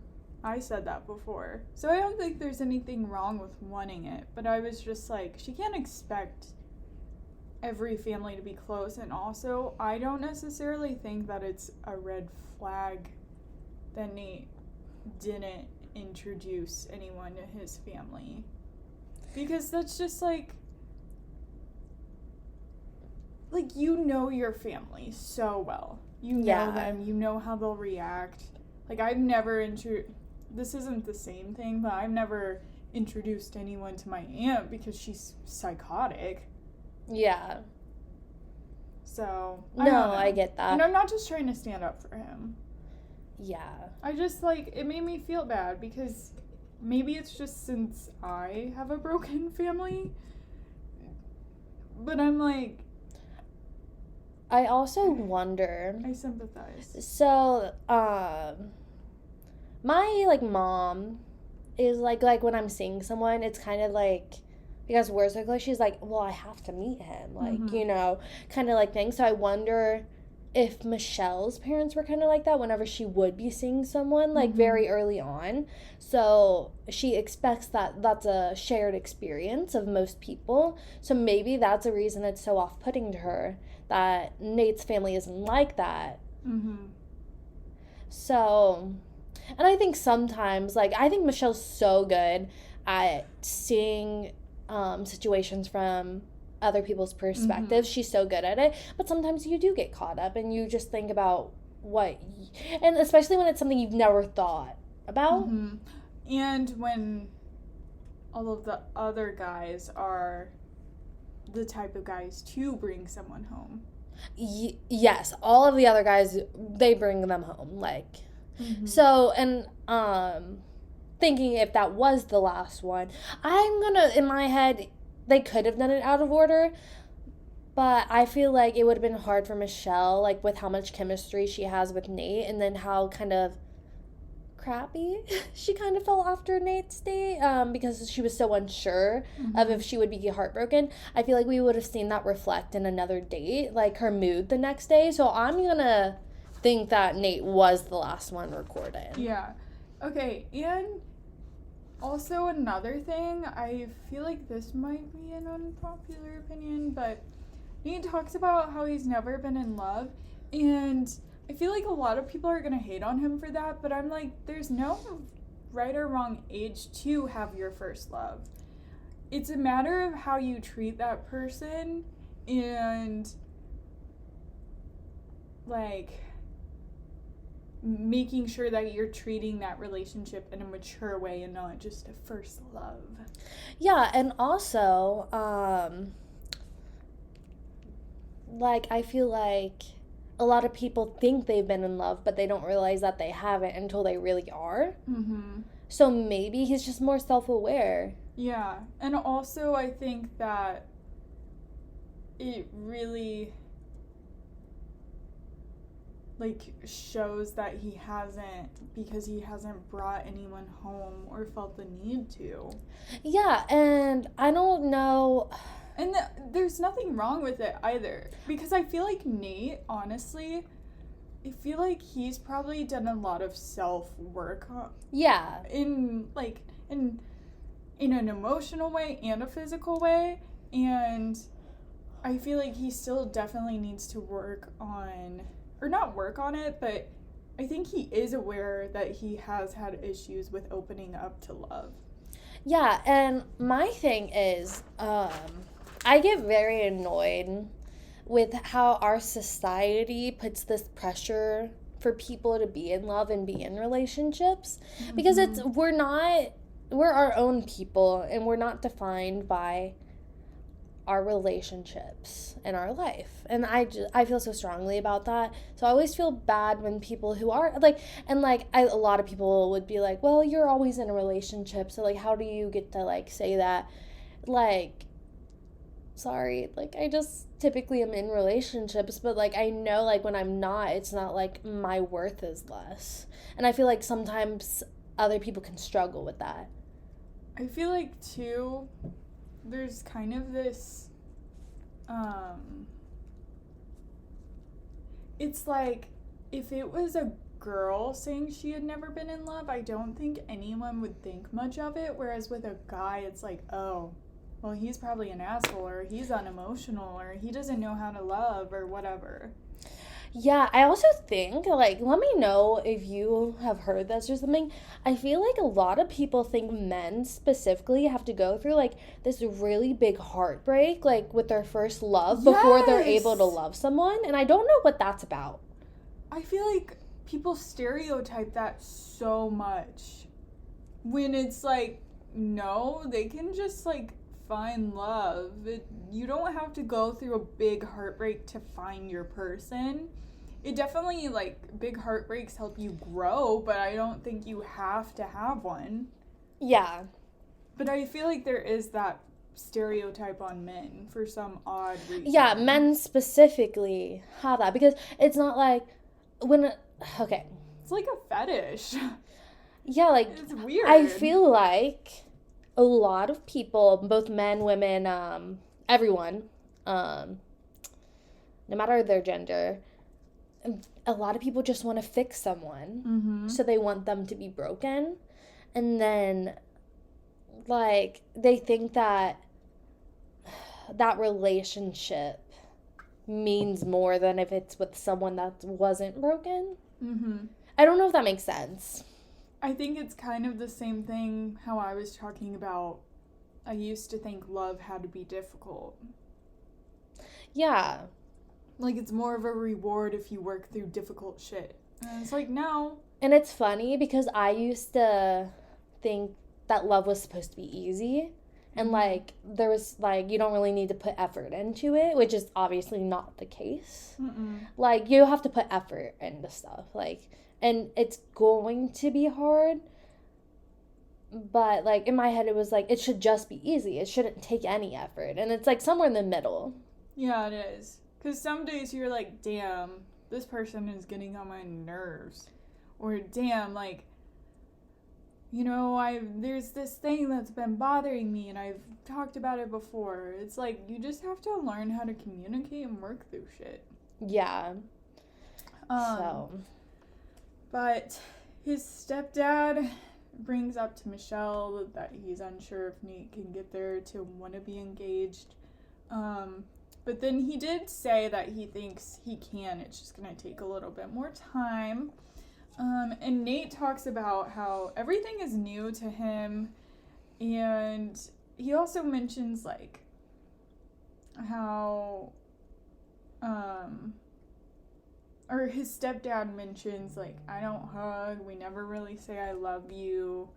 I said that before. So I don't think there's anything wrong with wanting it, but I was just like, she can't expect every family to be close, and also, I don't necessarily think that it's a red flag that Nate didn't introduce anyone to his family. Because that's just like you know your family so well. You know them, you know how they'll react. Like, I've never this isn't the same thing, but I've never introduced anyone to my aunt because she's psychotic. Yeah. So, I get that. And I'm not just trying to stand up for him. Yeah. I just, it made me feel bad, because maybe it's just since I have a broken family, but I'm like... I also wonder... I sympathize. So, my, mom is, like, when I'm seeing someone, it's kind of, because we're so close, she's like, well, I have to meet him, kind of, thing. So I wonder if Michelle's parents were kind of like that whenever she would be seeing someone, very early on. So she expects that that's a shared experience of most people. So maybe that's a reason it's so off-putting to her, that Nate's family isn't like that. So, and I think sometimes, I think Michelle's so good at seeing situations from other people's perspectives. She's so good at it, but sometimes you do get caught up and you just think about and especially when it's something you've never thought about. And when all of the other guys are the type of guys to bring someone home. Yes, all of the other guys, they bring them home, so, and thinking if that was the last one, I'm gonna, in my head, they could have done it out of order, but I feel like it would have been hard for Michelle, with how much chemistry she has with Nate, and then how kind of crappy she kind of felt after Nate's date, because she was so unsure of if she would be heartbroken. I feel like we would have seen that reflect in another date, her mood the next day, so I'm gonna think that Nate was the last one recorded. Yeah. Okay, and also, another thing, I feel like this might be an unpopular opinion, but Nate talks about how he's never been in love, and I feel like a lot of people are going to hate on him for that, but I'm like, there's no right or wrong age to have your first love. It's a matter of how you treat that person, and, making sure that you're treating that relationship in a mature way and not just a first love. Yeah, and also, like, I feel like a lot of people think they've been in love, but they don't realize that they haven't until they really are. Mm-hmm. So maybe he's just more self-aware. Yeah, and also I think that it really, like, shows that he hasn't brought anyone home or felt the need to. Yeah, and I don't know. And there's nothing wrong with it either. Because I feel like Nate, honestly, I feel like he's probably done a lot of self-work. Yeah. In an emotional way and a physical way. And I feel like he still definitely needs to work on, or not work on it, but I think he is aware that he has had issues with opening up to love. Yeah, and my thing is, I get very annoyed with how our society puts this pressure for people to be in love and be in relationships. Mm-hmm. Because we're our own people, and we're not defined by our relationships in our life. And I feel so strongly about that. So I always feel bad when people who are a lot of people would be like, well, you're always in a relationship, so like how do you get to like say that? Like, sorry, like I just typically am in relationships, but like I know like when I'm not, it's not like my worth is less. And I feel like sometimes other people can struggle with that. I feel like too, there's kind of this, it's like, if it was a girl saying she had never been in love, I don't think anyone would think much of it, whereas with a guy, it's like, oh, well, he's probably an asshole, or he's unemotional, or he doesn't know how to love, or whatever. Yeah, I also think, like, let me know if you have heard this or something. I feel like a lot of people think men specifically have to go through, like, this really big heartbreak, like, with their first love before they're able to love someone. And I don't know what that's about. I feel like people stereotype that so much. When it's like, no, they can just, like, find love. You don't have to go through a big heartbreak to find your person. It definitely, like, big heartbreaks help you grow, but I don't think you have to have one. Yeah. But I feel like there is that stereotype on men for some odd reason. Yeah, men specifically have that, because it's not like okay. It's like a fetish. Yeah, like, it's weird. I feel like a lot of people, both men, women, everyone, no matter their gender, a lot of people just want to fix someone. Mm-hmm. So they want them to be broken. And then, like, they think that relationship means more than if it's with someone that wasn't broken. Mm-hmm. I don't know if that makes sense. I think it's kind of the same thing how I was talking about. I used to think love had to be difficult. Yeah. Like, it's more of a reward if you work through difficult shit. And it's like, no. And it's funny because I used to think that love was supposed to be easy. And, like, there was, like, you don't really need to put effort into it, which is obviously not the case. Mm-mm. Like, you have to put effort into stuff. Like, and it's going to be hard. But, like, in my head, it was, like, it should just be easy. It shouldn't take any effort. And it's, like, somewhere in the middle. Yeah, it is. Because some days you're like, damn, this person is getting on my nerves. Or, damn, like, you know, there's this thing that's been bothering me and I've talked about it before. It's like, you just have to learn how to communicate and work through shit. Yeah. But his stepdad brings up to Michelle that he's unsure if Nate can get there to want to be engaged. But then he did say that he thinks he can. It's just going to take a little bit more time. And Nate talks about how everything is new to him. And he also mentions, like, how or his stepdad mentions, like, I don't hug, we never really say I love you.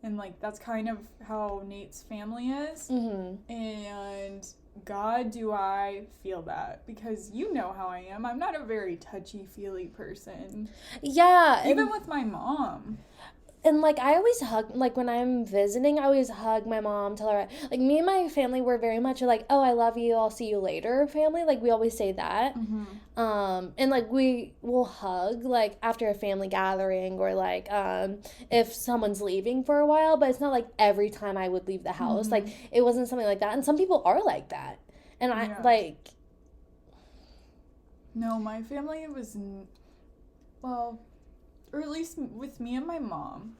And, like, that's kind of how Nate's family is. Mm-hmm. And God, do I feel that. Because you know how I am. I'm not a very touchy-feely person. Yeah. Even with my mom. And, like, I always hug, like, when I'm visiting, I always hug my mom, tell her, like, me and my family were very much like, oh, I love you, I'll see you later family. Like, we always say that. Mm-hmm. And, like, we will hug, like, after a family gathering or, like, if someone's leaving for a while. But it's not, like, every time I would leave the house. Mm-hmm. Like, it wasn't something like that. And some people are like that. And I, like... No, my family was, well... Or at least with me and my mom.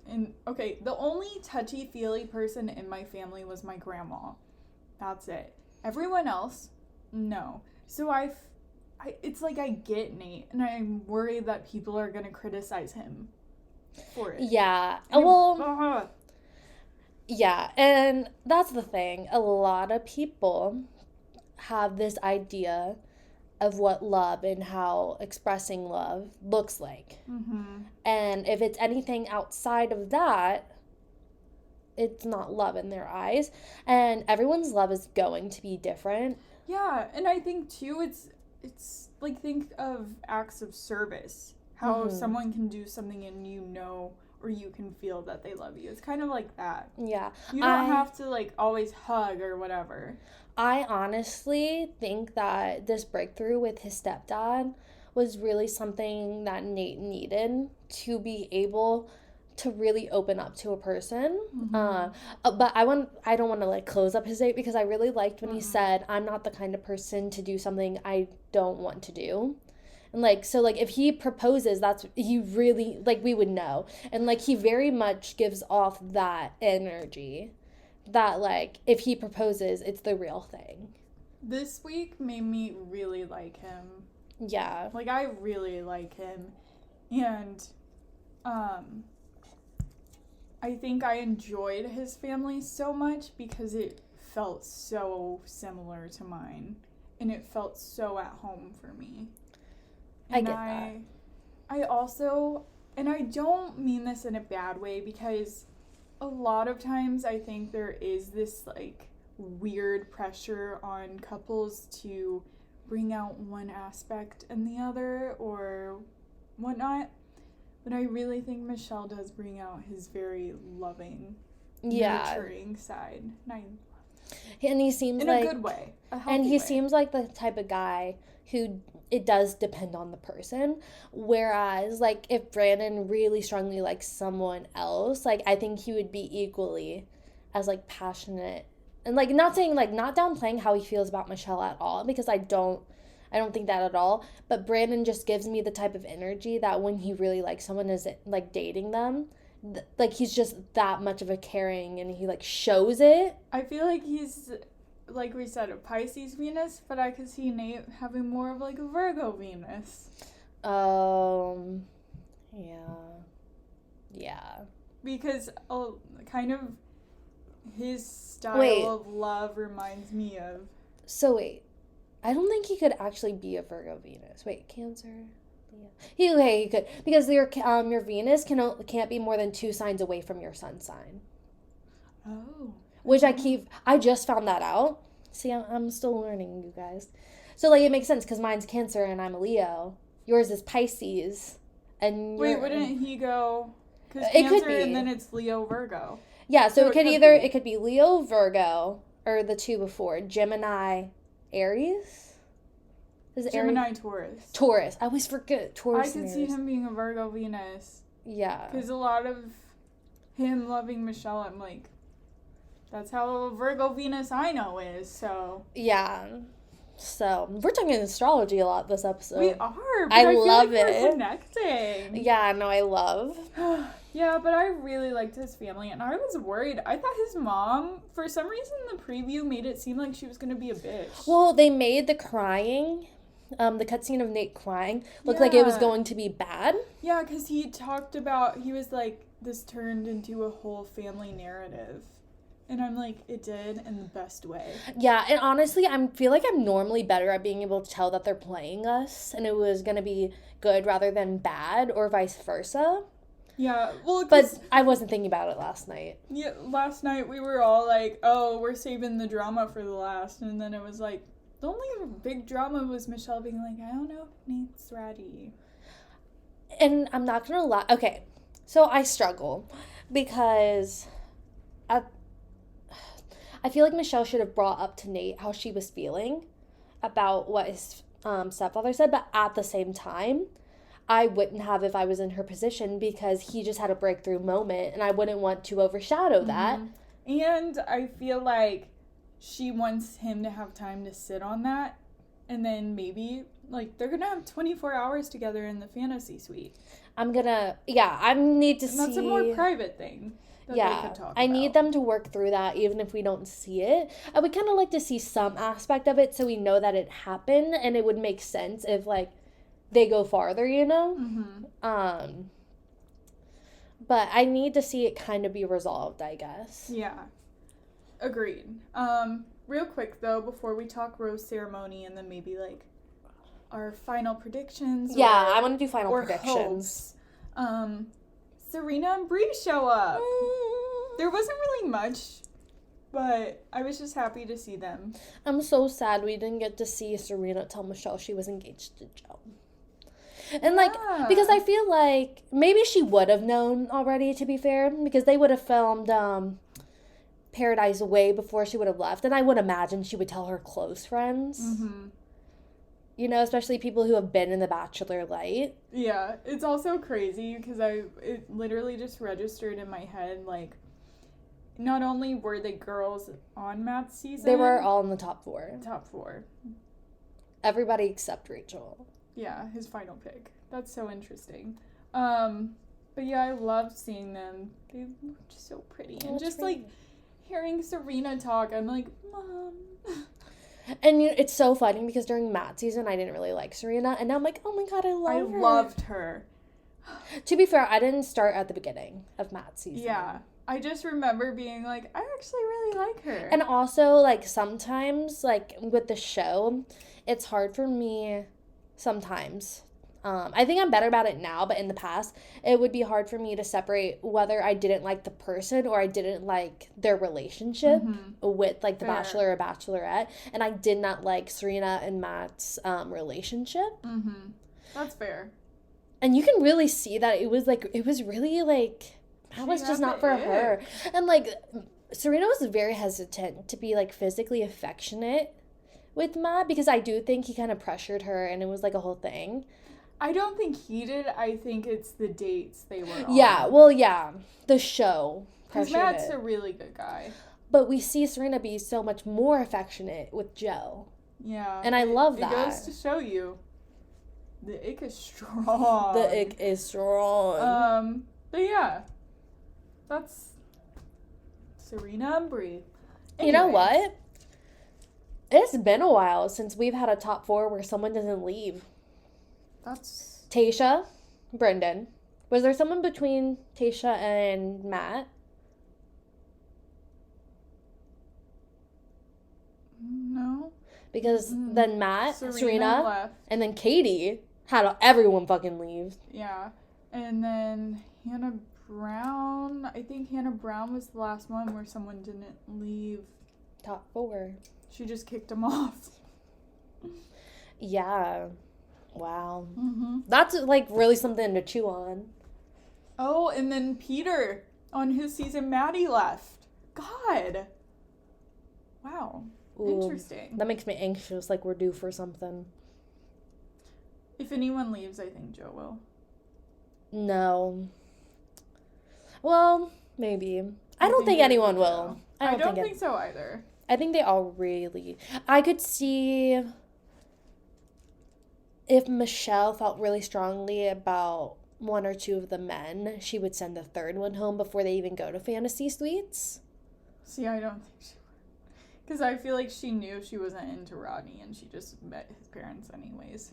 And, okay, the only touchy-feely person in my family was my grandma. That's it. Everyone else, no. So it's like I get Nate, and I'm worried that people are going to criticize him for it. Yeah. Yeah, and that's the thing. A lot of people have this idea of what love and how expressing love looks like. Mm-hmm. And if it's anything outside of that, it's not love in their eyes. And everyone's love is going to be different. Yeah, and I think, too, it's like, think of acts of service. How mm-hmm. someone can do something and you know, or you can feel that they love you. It's kind of like that. Yeah. You don't have to, like, always hug or whatever. I honestly think that this breakthrough with his stepdad was really something that Nate needed to be able to really open up to a person. Mm-hmm. But I don't want to, like, close up his date, because I really liked when mm-hmm. he said, I'm not the kind of person to do something I don't want to do. And, like, so, like, if he proposes, he really, like, we would know. And, like, he very much gives off that energy. That, like, if he proposes, it's the real thing. This week made me really like him. Yeah. Like, I really like him. And, I think I enjoyed his family so much because it felt so similar to mine. And it felt so at home for me. And I get that. I also, and I don't mean this in a bad way, because a lot of times I think there is this, like, weird pressure on couples to bring out one aspect and the other or whatnot. But I really think Michelle does bring out his very loving, nurturing side. And he seems in like... In a good way. A healthy and he way. Seems like the type of guy who... It does depend on the person. Whereas, like, if Brandon really strongly likes someone else, like, I think he would be equally as, like, passionate. And, like, not saying, like, not downplaying how he feels about Michelle at all, because I don't think that at all. But Brandon just gives me the type of energy that when he really likes someone, is, like, dating them, like, he's just that much of a caring, and he, like, shows it. I feel like he's... like we said, a Pisces Venus, but I could see Nate having more of, like, a Virgo Venus. Yeah. Because kind of his style of love reminds me of... So, wait. I don't think he could actually be a Virgo Venus. Wait, Cancer? Yeah. He could. Because your Venus can't be more than 2 signs away from your sun sign. Oh. Which I just found that out. See, I'm still learning, you guys. So, like, it makes sense because mine's Cancer and I'm a Leo. Yours is Pisces. And wait, wouldn't he go... Because Cancer and then it's Leo, Virgo. Yeah, so it could be Leo, Virgo, or the 2 before. Gemini, Aries? Gemini, Taurus. Taurus. I always forget Taurus. I could see him being a Virgo Venus. Yeah. Because a lot of him loving Michelle, I'm like... That's how Virgo Venus I know is, so... Yeah. So, we're talking astrology a lot this episode. We are, but I love it. We're connecting. Yeah, no, I love. Yeah, but I really liked his family, and I was worried. I thought his mom, for some reason, the preview made it seem like she was going to be a bitch. Well, they made the crying, the cutscene of Nate crying, look like it was going to be bad. Yeah, because he talked about, he was like, this turned into a whole family narrative. And I'm like, it did in the best way. Yeah, and honestly, I feel like I'm normally better at being able to tell that they're playing us and it was going to be good rather than bad, or vice versa. Yeah, well, but I wasn't thinking about it last night. Yeah, last night we were all like, oh, we're saving the drama for the last. And then it was like, the only big drama was Michelle being like, I don't know if Nate's ready. And I'm not going to lie. Okay, so I struggle because I feel like Michelle should have brought up to Nate how she was feeling about what his stepfather said. But at the same time, I wouldn't have if I was in her position because he just had a breakthrough moment and I wouldn't want to overshadow that. And I feel like she wants him to have time to sit on that. And then maybe, like, they're going to have 24 hours together in the fantasy suite. I need to see. That's a more private thing. Yeah, I need them to work through that even if we don't see it. I would kind of like to see some aspect of it so we know that it happened and it would make sense if, like, they go farther, you know? Mm-hmm. But I need to see it kind of be resolved, I guess. Yeah. Agreed. Real quick, though, before we talk rose ceremony and then maybe, like, our final predictions. Yeah, I want to do final predictions. Hopes. Serena and Bree show up. There wasn't really much, but I was just happy to see them. I'm so sad we didn't get to see Serena tell Michelle she was engaged to Joe. And, like, because I feel like maybe she would have known already, to be fair, because they would have filmed Paradise way before she would have left. And I would imagine she would tell her close friends. Mm-hmm. You know, especially people who have been in the Bachelor light. Yeah, it's also crazy because it literally just registered in my head, like, not only were they girls on Matt's season. They were all in the top 4. Top 4. Everybody except Rachel. Yeah, his final pick. That's so interesting. But yeah, I loved seeing them. They looked so pretty. And just, like, hearing Serena talk, I'm like, Mom. And it's so funny because during Matt's season, I didn't really like Serena. And now I'm like, oh my God, I loved her. To be fair, I didn't start at the beginning of Matt's season. Yeah. I just remember being like, I actually really like her. And also, like, sometimes, like, with the show, it's hard for me sometimes. I think I'm better about it now, but in the past, it would be hard for me to separate whether I didn't like the person or I didn't like their relationship with, like, the Bachelor or Bachelorette. And I did not like Serena and Matt's relationship. Mm-hmm. That's fair. And you can really see that it was really, like, that was just not for her. And, like, Serena was very hesitant to be, like, physically affectionate with Matt because I do think he kind of pressured her and it was, like, a whole thing. I don't think he did. I think it's the dates they were on. Yeah, well, yeah. The show because Matt's a really good guy. But we see Serena be so much more affectionate with Joe. Yeah. And I love that. It goes to show you the ick is strong. The ick is strong. But yeah. That's Serena and Bree. Anyway. You know what? It's been a while since we've had a top 4 where someone doesn't leave. That's Tayshia, Brendan. Was there someone between Tayshia and Matt? No. Because then Matt, Serena left. And then Katie had everyone fucking leave. Yeah. And then Hannah Brown. I think Hannah Brown was the last one where someone didn't leave. Top 4. She just kicked him off. Yeah. Wow. Mm-hmm. That's, like, really something to chew on. Oh, and then Peter, on his season, Maddie left. God. Wow. Ooh, interesting. That makes me anxious, like we're due for something. If anyone leaves, I think Joe will. No. Well, maybe. I don't think anyone will. I don't think so either. I think they all really... I could see... If Michelle felt really strongly about 1 or 2 of the men, she would send the 3rd one home before they even go to fantasy suites. See, I don't think she would. Because I feel like she knew she wasn't into Rodney and she just met his parents anyways.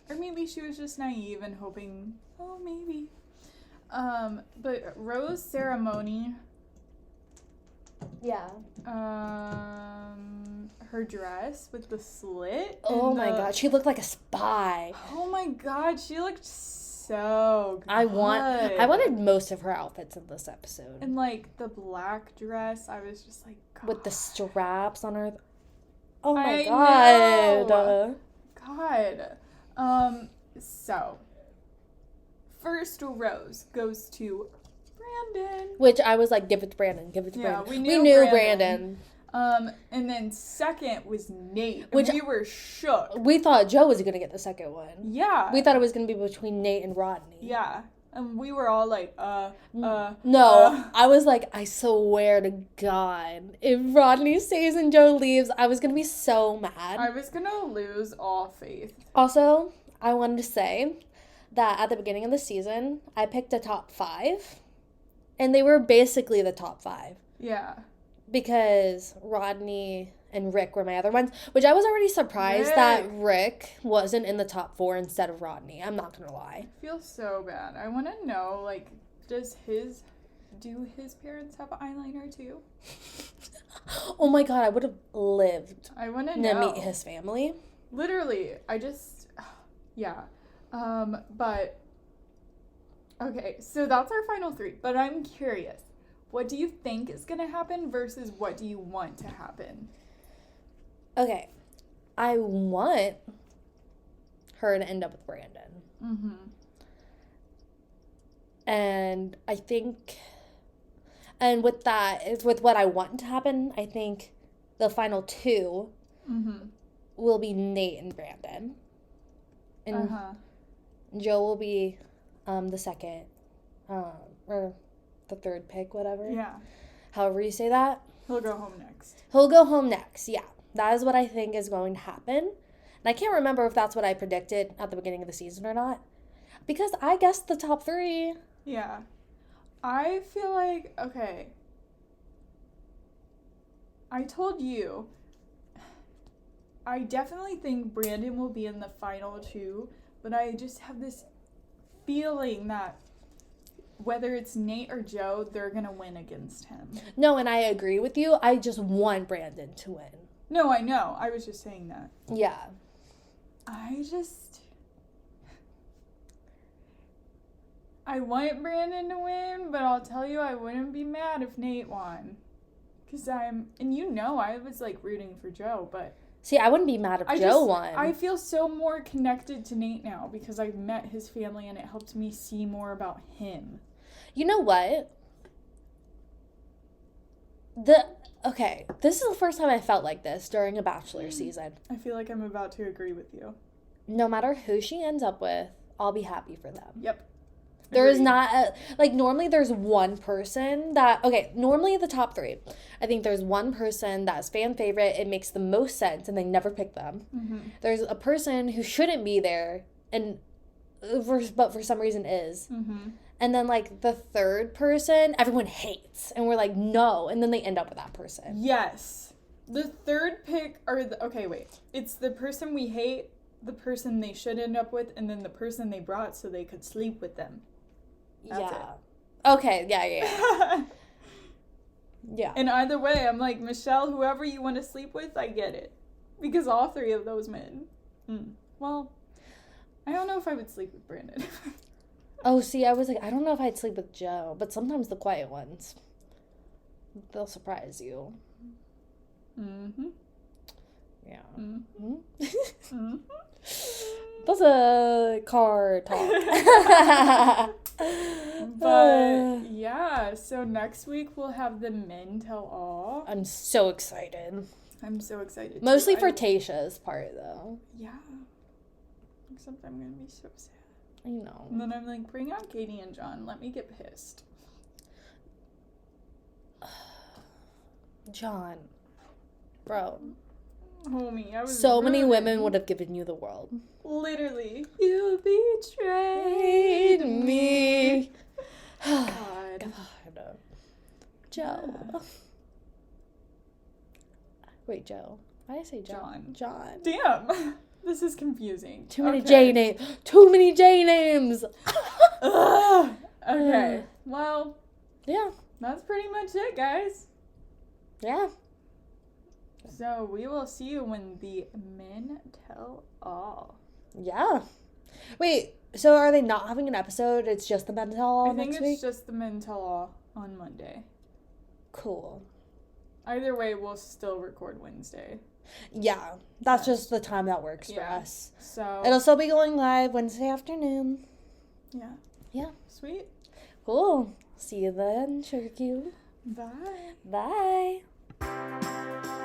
Or maybe she was just naive and hoping, oh, maybe. But rose ceremony. Yeah. Her dress with the slit. Oh my god, she looked like a spy. Oh my god, she looked so good. I wanted most of her outfits in this episode. And like the black dress, I was just like, god. With the straps on her. Oh my I god. know. God. So first rose goes to Brandon. Which I was like, give it to Brandon, give it to Brandon. We knew Brandon. And then second was Nate. Which we were shook. We thought Joe was gonna get the second one. Yeah. We thought it was gonna be between Nate and Rodney. Yeah. And we were all like, No, I was like, I swear to God, if Rodney stays and Joe leaves, I was gonna be so mad. I was gonna lose all faith. Also, I wanted to say that at the beginning of the season, I picked a top 5, and they were basically the top 5. Yeah. Because Rodney and Rick were my other ones, which I was already surprised that Rick wasn't in the top 4 instead of Rodney. I'm not gonna lie. I feel so bad. I want to know, like, do his parents have eyeliner too? Oh my god, I would have lived I want to meet his family. Literally, yeah. But, okay, so that's our final 3. But I'm curious. What do you think is going to happen versus what do you want to happen? Okay. I want her to end up with Brandon. Mm-hmm. And I think, and with that, with what I want to happen, I think the final 2 will be Nate and Brandon. And Joe will be the second, or the third pick, whatever. Yeah. However you say that. He'll go home next. He'll go home next, yeah. That is what I think is going to happen. And I can't remember if that's what I predicted at the beginning of the season or not. Because I guessed the top 3. Yeah. I feel like, okay. I told you, I definitely think Brandon will be in the final 2, but I just have this feeling that whether it's Nate or Joe, they're going to win against him. No, and I agree with you. I just want Brandon to win. No, I know. I was just saying that. Yeah. I want Brandon to win, but I'll tell you I wouldn't be mad if Nate won. Because I was like rooting for Joe, but... See, I wouldn't be mad if Joe won. I feel so more connected to Nate now because I've met his family and it helped me see more about him. You know what? Okay, this is the first time I felt like this during a Bachelor season. I feel like I'm about to agree with you. No matter who she ends up with, I'll be happy for them. Yep. There is not, normally there's one person that, normally the top 3, I think there's one person that's fan favorite, it makes the most sense, and they never pick them. Mm-hmm. There's a person who shouldn't be there, but for some reason is. Mm-hmm. And then, the third person, everyone hates, and we're like, no, and then they end up with that person. Yes. The third pick, it's the person we hate, the person they should end up with, and then the person they brought so they could sleep with them. That's it. Okay, yeah. Yeah. And either way, I'm like, Michelle, whoever you want to sleep with, I get it. Because all 3 of those men. Well, I don't know if I would sleep with Brandon. Oh, see, I was like, I don't know if I'd sleep with Joe, but sometimes the quiet ones, they'll surprise you. Mm-hmm. Yeah. Mm-hmm. Mm-hmm. That's a car talk. But, yeah, so next week we'll have the men tell all. I'm so excited. I'm so excited. Mostly for Tayshia's part, though. Yeah. Except I'm going to be so sad. I know. And then I'm like, bring out Katie and John. Let me get pissed. John. Bro. Homie, I was so many women would have given you the world. Literally. You betrayed me. God. Joe. Wait, Joe. Why did I say John? Damn. This is confusing. Too many J names. Too many J names. Okay. Well. Yeah. That's pretty much it, guys. Yeah. So we will see you when the men tell all. Yeah. Wait, so are they not having an episode? It's just the men tell all next week? I think it's just the men tell all on Monday. Cool. Either way, we'll still record Wednesday. Yeah. That's just the time that works for us. So it'll still be going live Wednesday afternoon. Yeah. Yeah. Sweet. Cool. See you then, Sugarcube. Bye. Bye.